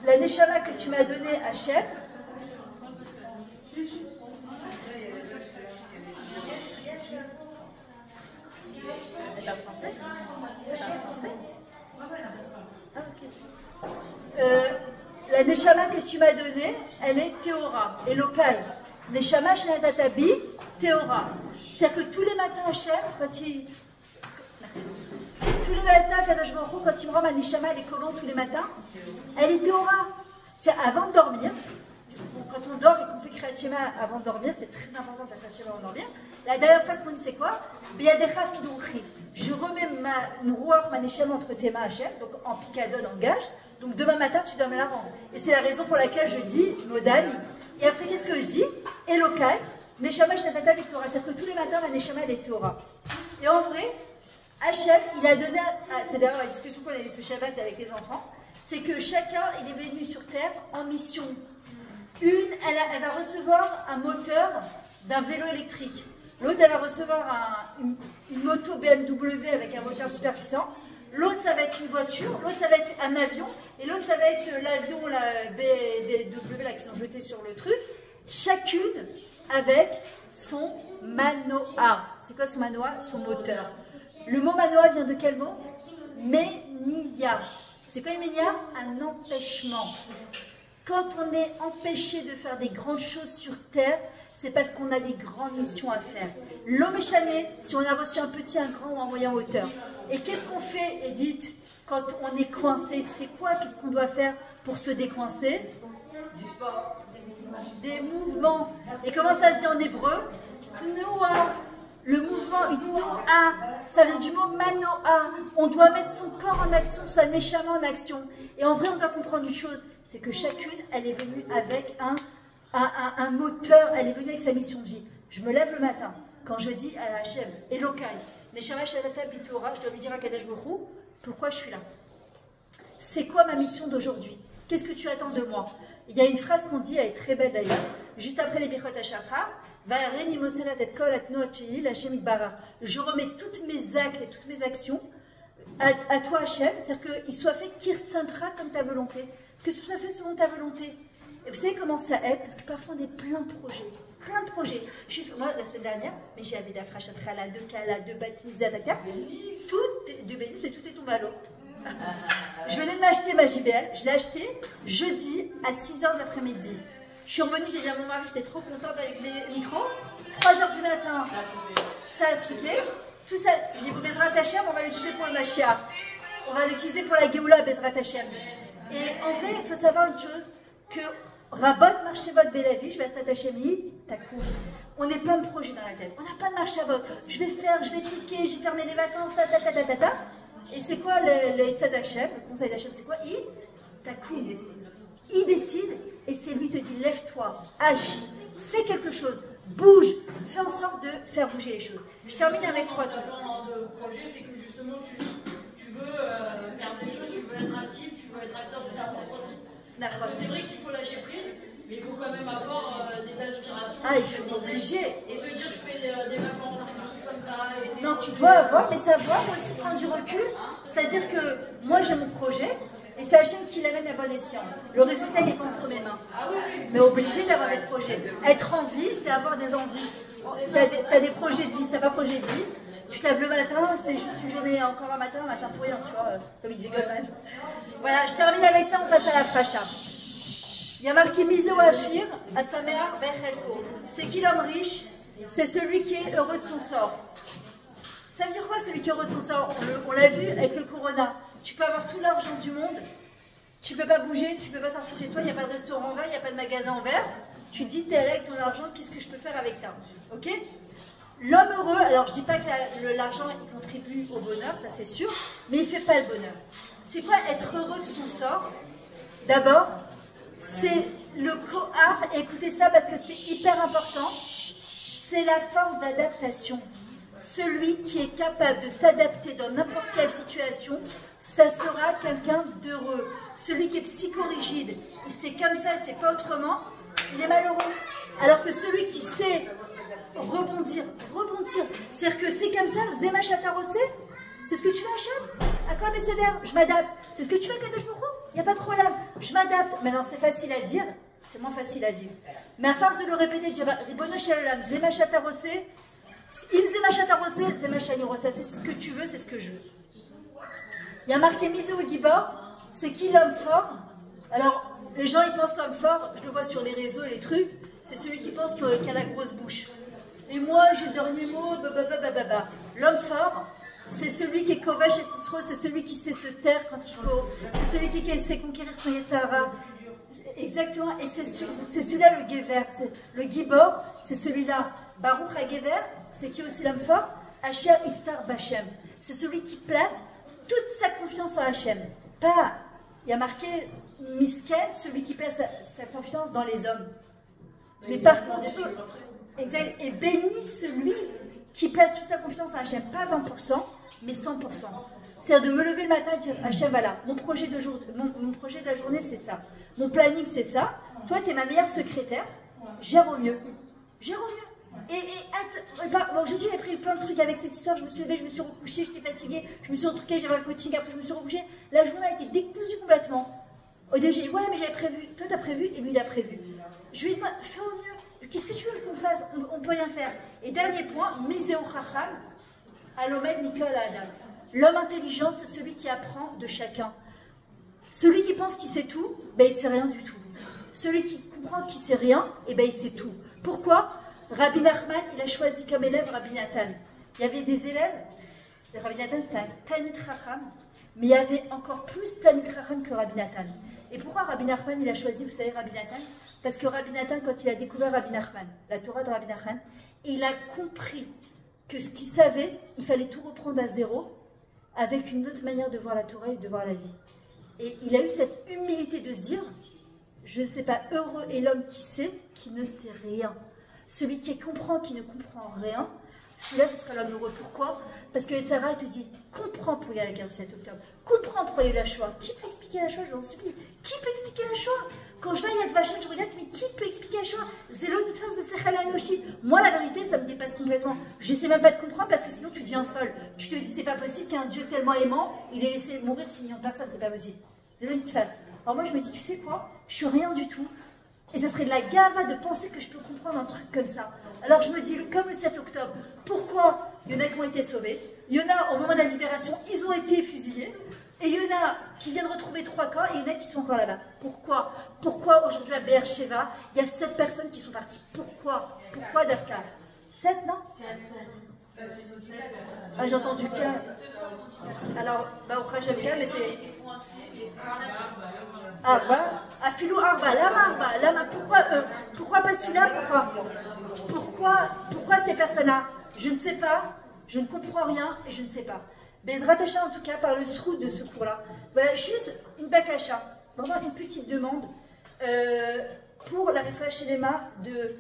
La Neshama que tu m'as donnée, Hachem, elle est en français? Ah, ok. La Neshama que tu m'as donnée, elle est Théora, Elokai. Neshama Shenatatabi, Théora. C'est-à-dire que tous les matins, Hachem, quand il... Merci. tous les matins, Kadosh Baruch Hu, quand il me rend ma neshama, elle est comment tous les matins? Elle est Théora. C'est avant de dormir. Quand on dort et qu'on fait Kriyat Shema avant de dormir, c'est très important de faire Kriyat Shema avant de dormir. La dernière phrase qu'on dit, c'est quoi? Beyadechav kidouchri. Je remets mon rouar, ma neshama entre tes mains, Hachem, donc en picadon, en gage. Donc demain matin, tu dois me la rendre. Et c'est la raison pour laquelle je dis Modani. Et après, qu'est-ce que je dis? Elokai, neshama shatata Torah. C'est-à-dire que tous les matins, la neshama, elle est Torah. Et en vrai, Hachem, il a donné, c'est d'ailleurs la discussion qu'on a eue ce Shabbat avec les enfants, c'est que chacun, il est venu sur Terre en mission. Elle va recevoir un moteur d'un vélo électrique. L'autre, elle va recevoir une moto BMW avec un moteur super puissant. L'autre, ça va être une voiture. L'autre, ça va être un avion. Et l'autre, ça va être l'avion, la BMW, là, qui sont jetés sur le truc. Chacune avec son manoa. C'est quoi son manoa? Son moteur. Le mot manoa vient de quel mot? Menia. C'est quoi une menia? Un empêchement. Quand on est empêché de faire des grandes choses sur Terre, c'est parce qu'on a des grandes missions à faire. L'homme échané, si on a reçu un petit, un grand ou un moyen hauteur. Et qu'est-ce qu'on fait, Edith, quand on est coincé? C'est quoi? Qu'est-ce qu'on doit faire pour se décoincer? Du sport. Des mouvements. Et comment ça se dit en hébreu? Tnoua. Le mouvement, Tnoua, ça vient du mot manoa. On doit mettre son corps en action, sa neshama en action. Et en vrai, on doit comprendre une chose, c'est que chacune, elle est venue avec un moteur, elle est venue avec sa mission de vie. Je me lève le matin, quand je dis à Hachem, Elokai, Neshama Shatata Bitora, je dois lui dire à Kadosh Baruch Hu, pourquoi je suis là? C'est quoi ma mission d'aujourd'hui? Qu'est-ce que tu attends de moi? Il y a une phrase qu'on dit, elle est très belle d'ailleurs, juste après les Birchot HaShachar, je remets toutes mes actes et toutes mes actions à toi, Hachem, c'est-à-dire qu'ils soient faits kirtsantra comme ta volonté, que ce soit fait selon ta volonté. Et vous savez comment ça aide? Parce que parfois on est plein de projets. Plein de projets. Moi, la semaine dernière, mais j'avais d'Afrachatrala, de Kala, de Batmitzataka, tout, de bénis, mais tout est tombé à l'eau. Je venais de m'acheter ma JBL, je l'ai acheté jeudi à 6h de l'après-midi. Je suis revenue, j'ai dit à mon mari, j'étais trop contente avec les micros. 3h du matin, ça a truqué. Tout ça, je dis, Bezrat Hashem, on va l'utiliser pour le Mashiach. On va l'utiliser pour la Géoula, Bezrat Hashem. Et en vrai, il faut savoir une chose, que Rabot, Marchevot, Belavi, Bezrat Hashem, Takou. On est plein de projets dans la tête. On n'a pas de Marchavot. Je vais faire, je vais truquer, je vais fermer les vacances, ta. Et c'est quoi le Etzad Hashem, le conseil d'Hachem, c'est quoi? Takou. Il décide, et c'est lui qui te dit, lève-toi, agis, fais quelque chose. Bouge, fais en sorte de faire bouger les choses. Je termine avec 3 tours. Le projet, c'est que justement, tu veux faire des choses, tu veux être actif, tu veux être acteur de ta propre vie. Parce que c'est vrai qu'il faut lâcher prise, mais il faut quand même avoir des aspirations. Ah, il faut m'obliger. Et se dire, je fais des vacances, des choses comme ça. Non, tu dois avoir, mais savoir aussi prendre du recul. C'est-à-dire que moi, j'ai mon projet. Et c'est Hachem qui l'amène à bon escient. Le résultat, il n'est pas entre mes mains. Ah oui. Mais obligé d'avoir des projets. Être en vie, c'est avoir des envies. Tu as des projets de vie, si tu n'as pas projet de vie, tu te lèves le matin, c'est juste une journée, encore un matin pour rien, tu vois, comme il disait Goldman. Voilà, je termine avec ça, on passe à la fracha. Il y a marqué Mizo Hachir, à sa mère, Bechelko. C'est qui l'homme riche? C'est celui qui est heureux de son sort. Ça veut dire quoi, celui qui est heureux de son sort? On l'a vu avec le corona. Tu peux avoir tout l'argent du monde, tu ne peux pas bouger, tu ne peux pas sortir chez toi, il n'y a pas de restaurant ouvert, il n'y a pas de magasin ouvert. Tu dis, t'es allé avec ton argent, qu'est-ce que je peux faire avec ça? Ok? L'homme heureux, alors je ne dis pas que l'argent il contribue au bonheur, ça c'est sûr, mais il ne fait pas le bonheur. C'est quoi être heureux de son sort? D'abord, c'est le kohar, écoutez ça parce que c'est hyper important, c'est la force d'adaptation. Celui qui est capable de s'adapter dans n'importe quelle situation, ça sera quelqu'un d'heureux. Celui qui est psychorigide, et c'est comme ça, c'est pas autrement, il est malheureux. Alors que celui qui sait rebondir, c'est-à-dire que c'est comme ça, Zema Chatarosé, c'est ce que tu veux, Hachem? À quoi Besséder? Je m'adapte. C'est ce que tu veux, Kadosh Baruch Hu? Il n'y a pas de problème, je m'adapte. Maintenant, c'est facile à dire, c'est moins facile à vivre. Mais à force de le répéter, Ribono Shel Olam, Zema Chatarosé, c'est ce que tu veux, c'est ce que je veux. Il y a marqué Miso Gibor, c'est qui l'homme fort? Alors, les gens ils pensent l'homme fort, je le vois sur les réseaux et les trucs, c'est celui qui pense qu'il a la grosse bouche. Et moi j'ai le dernier mot, L'homme fort, c'est celui qui est Kovash et Tisro, c'est celui qui sait se taire quand il faut, c'est celui qui sait conquérir son Yetzara. Exactement, et c'est celui-là le Gever, le Gibor, c'est celui-là. Baruch HaGever, c'est qui aussi l'homme fort? Asher Iftar Bachem, c'est celui qui place toute sa confiance en Hachem. Pas, il y a marqué Misken, celui qui place sa confiance dans les hommes. Mais par contre, exact, et béni celui qui place toute sa confiance en Hachem, pas 20%, mais 100%. C'est-à-dire de me lever le matin et dire Hachem, voilà, mon projet de la journée, c'est ça. Mon planning, c'est ça. Toi, tu es ma meilleure secrétaire. Gère au mieux. Gère au mieux. Aujourd'hui, j'ai pris plein de trucs avec cette histoire. Je me suis levée, je me suis recouchée, j'étais fatiguée. Je me suis retruquée, j'avais un coaching. Après, je me suis recouchée. La journée a été décousue complètement. Au début, j'ai dit, ouais, mais j'avais prévu. Toi, tu as prévu et lui, il a prévu. Je lui ai dit, fais au mieux. Qu'est-ce que tu veux qu'on fasse? On ne peut rien faire. Et dernier point, Miseo Chacham, Alomed Mikol Adam. L'homme intelligent, c'est celui qui apprend de chacun. Celui qui pense qu'il sait tout, ben, il ne sait rien du tout. Celui qui comprend qu'il ne sait rien, eh ben, il sait tout. Pourquoi? Rabbi Nachman, il a choisi comme élève Rabbi Nathan. Il y avait des élèves, Rabbi Nathan c'était un Talmid Chacham, mais il y avait encore plus Talmid Chacham que Rabbi Nathan. Et pourquoi Rabbi Nachman, il a choisi, vous savez, Rabbi Nathan? Parce que Rabbi Nathan, quand il a découvert Rabbi Nachman, la Torah de Rabbi Nachman, il a compris que ce qu'il savait, il fallait tout reprendre à zéro, avec une autre manière de voir la Torah et de voir la vie. Et il a eu cette humilité de se dire, je ne sais pas, heureux est l'homme qui sait, qui ne sait rien. Celui qui comprend, qui ne comprend rien, celui-là, ce sera l'homme heureux. Pourquoi? Parce que Yetzara te dit, comprends pourquoi il y a la guerre du 7 octobre, comprends pourquoi il y a eu la Shoah. Qui peut expliquer la Shoah? Je vous en supplie. Qui peut expliquer la Shoah? Quand je vais à Yad Vashem, je regarde, mais qui peut expliquer la Shoah? Zélo Nutfaz Mesechal Enoshi. Moi, la vérité, ça me dépasse complètement. Je n'essaie même pas de comprendre parce que sinon, tu deviens folle. Tu te dis, c'est pas possible qu'un Dieu tellement aimant, il ait laissé mourir 6 millions de personnes. C'est pas possible. Zélo Nutfaz. Alors moi, je me dis, tu sais quoi? Je suis rien du tout. Et ça serait de la gava de penser que je peux comprendre un truc comme ça. Alors je me dis, comme le 7 octobre, pourquoi il y en a qui ont été sauvés? Il y en a, au moment de la libération, ils ont été fusillés. Et il y en a qui viennent retrouver 3 corps et il y en a qui sont encore là-bas. Pourquoi? Pourquoi aujourd'hui à Be'er Sheva, il y a 7 personnes qui sont parties? Pourquoi? Pourquoi Dafka? 7, non? Ah, j'ai entendu 15. Alors, bah, au Khajam mais c'est... Ah, voilà. Afilou Arba, Lama, pourquoi pas celui-là? Pourquoi ces personnes-là? Je ne sais pas, je ne comprends rien et je ne sais pas. Bezrat Hashem, en tout cas, par le sroud de ce cours-là. Voilà, juste une bakacha, vraiment une petite demande pour la Refa Shelema de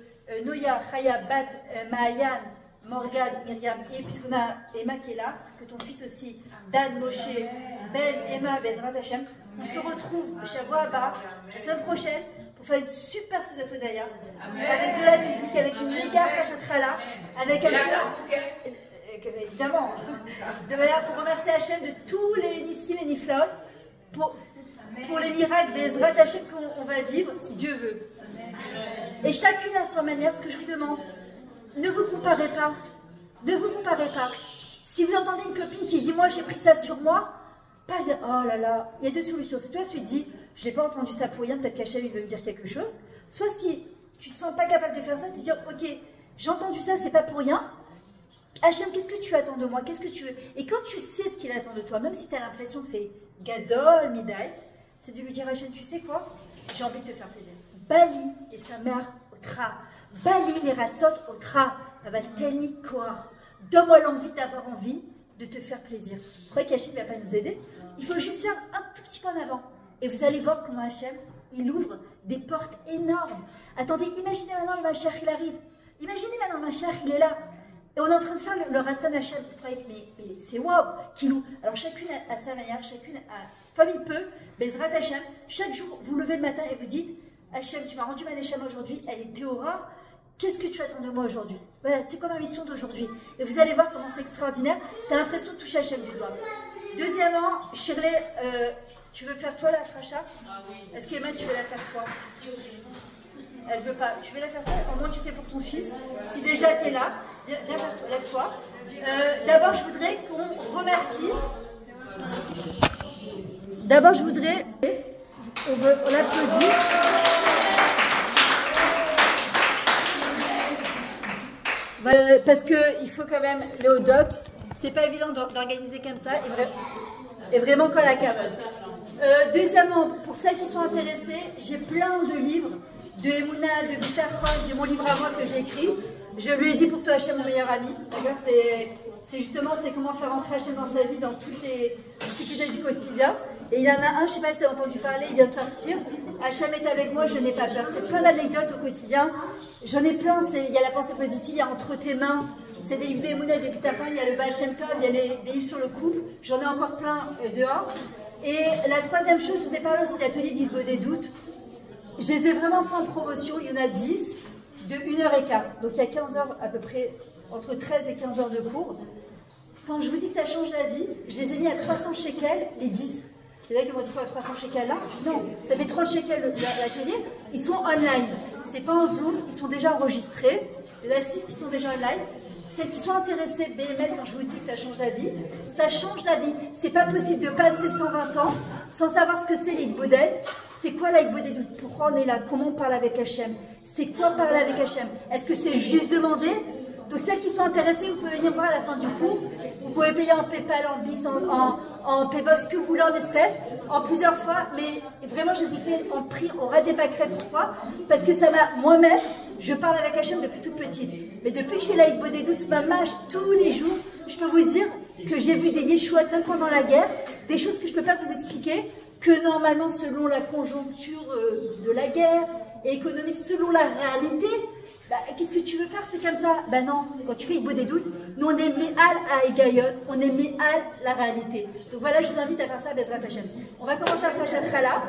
Noya, Chaya, Bat, Maayan, Morgan, Myriam, et puisqu'on a Emma qui est là, que ton fils aussi, Dan, Moshe, Ben, Emma, Bezrat Hashem, on se retrouve chez Aboaba la semaine prochaine pour faire une super Soudat Hodaya, avec de la musique, avec une méga Pachatrala, avec un... Évidemment, de manière pour remercier Hachem de tous les Nissim et Niflaot, pour les miracles Bezrat Hashem qu'on va vivre, si Dieu veut. Et chacune à sa manière, ce que je vous demande, ne vous comparez pas. Ne vous comparez pas. Si vous entendez une copine qui dit, moi j'ai pris ça sur moi, pas dire, oh là là, il y a 2 solutions. C'est toi, tu te dis, je n'ai pas entendu ça pour rien, peut-être qu'Hachem il veut me dire quelque chose. Soit si tu ne te sens pas capable de faire ça, te dire, ok, j'ai entendu ça, c'est pas pour rien. Hachem, qu'est-ce que tu attends de moi? Qu'est-ce que tu veux? Et quand tu sais ce qu'il attend de toi, même si tu as l'impression que c'est Gadol, Midaï, c'est de lui dire, Hachem, tu sais quoi? J'ai envie de te faire plaisir. Bali et sa mère au tra. Bali les ratzot au tra. Avaltelni koar. Donne-moi l'envie d'avoir envie de te faire plaisir. Vous croyez qu'Hachem ne va pas nous aider? Il faut juste faire un tout petit pas en avant. Et vous allez voir comment Hachem, il ouvre des portes énormes. Attendez, imaginez maintenant le Mashiach, il arrive. Imaginez maintenant le Mashiach, il est là. Et on est en train de faire le Ratzon Hachem. Vous croyez, mais c'est waouh, qu'il ouvre. Alors chacune à sa manière, chacune comme il peut, Bezrat Hachem, chaque jour, vous levez le matin et vous dites, Hachem, tu m'as rendu ma Neshama aujourd'hui, elle est théora. Qu'est-ce que tu attends de moi aujourd'hui? Voilà, c'est quoi ma mission d'aujourd'hui? Et vous allez voir comment c'est extraordinaire. Tu as l'impression de toucher Hachem du doigt. Deuxièmement, Shirley, tu veux faire toi la fracha? Est-ce que Emma, tu veux la faire toi? Elle veut pas. Tu veux la faire toi? Au moins, tu fais pour ton fils. Si déjà tu es là, viens vers toi, lève-toi. D'abord, je voudrais qu'on remercie. D'abord, je voudrais. On l'applaudit. Parce qu'il faut quand même Léodote, C'est pas évident d'organiser comme ça et vraiment quand la cavale. Deuxièmement, pour celles qui sont intéressées, j'ai plein de livres de Emouna, de Bitachon, j'ai mon livre à moi que j'ai écrit. Je lui ai dit pour toi Hachem, mon meilleur ami. C'est justement comment faire rentrer Hachem dans sa vie, dans toutes les difficultés du quotidien. Et il y en a un, je ne sais pas si tu as entendu parler, il vient de sortir. Hachem est avec moi, je n'ai pas peur. C'est plein d'anecdotes au quotidien. J'en ai plein, il y a la pensée positive, il y a Entre tes mains. C'est des livres de Emouna et de Bitachon, il y a le Baal Shem Tov, il y a des livres sur le couple. J'en ai encore plein dehors. Et la troisième chose, je vous ai parlé aussi de l'atelier d'Ilbo des doutes. Je les ai vraiment fait en promotion, il y en a 10 de 1h15. Donc il y a 15 heures à peu près, entre 13 et 15 heures de cours. Quand je vous dis que ça change la vie, je les ai mis à 300 shekels, les 10. Il y en a qui m'ont dit quoi, 300 shekels là? Non, ça fait 30 shekels l'atelier. Ils sont online, c'est pas en Zoom, ils sont déjà enregistrés. Il y en a 6 qui sont déjà online. Celles qui sont intéressées, BML, quand je vous dis que ça change la vie, ça change la vie. C'est pas possible de passer 120 ans sans savoir ce que c'est l'Ikboded. C'est quoi l'Ikboded? Pourquoi on est là? Comment on parle avec Hachem? C'est quoi parler avec Hachem? Est-ce que c'est juste demander? Donc celles qui sont intéressées, vous pouvez venir voir à la fin du cours. Vous pouvez payer en PayPal, en Bix, en Paybox, ce que vous voulez en espèces, en plusieurs fois. Mais vraiment, je les ai fait en prix au ras des pâquerettes. Pourquoi? Parce que ça m'a, moi-même, je parle avec Hachem depuis toute petite. Mais depuis que je fais la Hikbo des doutes, ma mâche, tous les jours, je peux vous dire que j'ai vu des Yeshuot, même pendant la guerre, des choses que je ne peux pas vous expliquer, que normalement, selon la conjoncture de la guerre, et économique, selon la réalité, bah, qu'est-ce que tu veux faire? C'est comme ça. Ben non, quand tu fais Hikbo des doutes, nous on est méal à Egayot, on est méal la réalité. Donc voilà, je vous invite à faire ça à Bezrat Hachem. On va commencer avec Hachem Khala.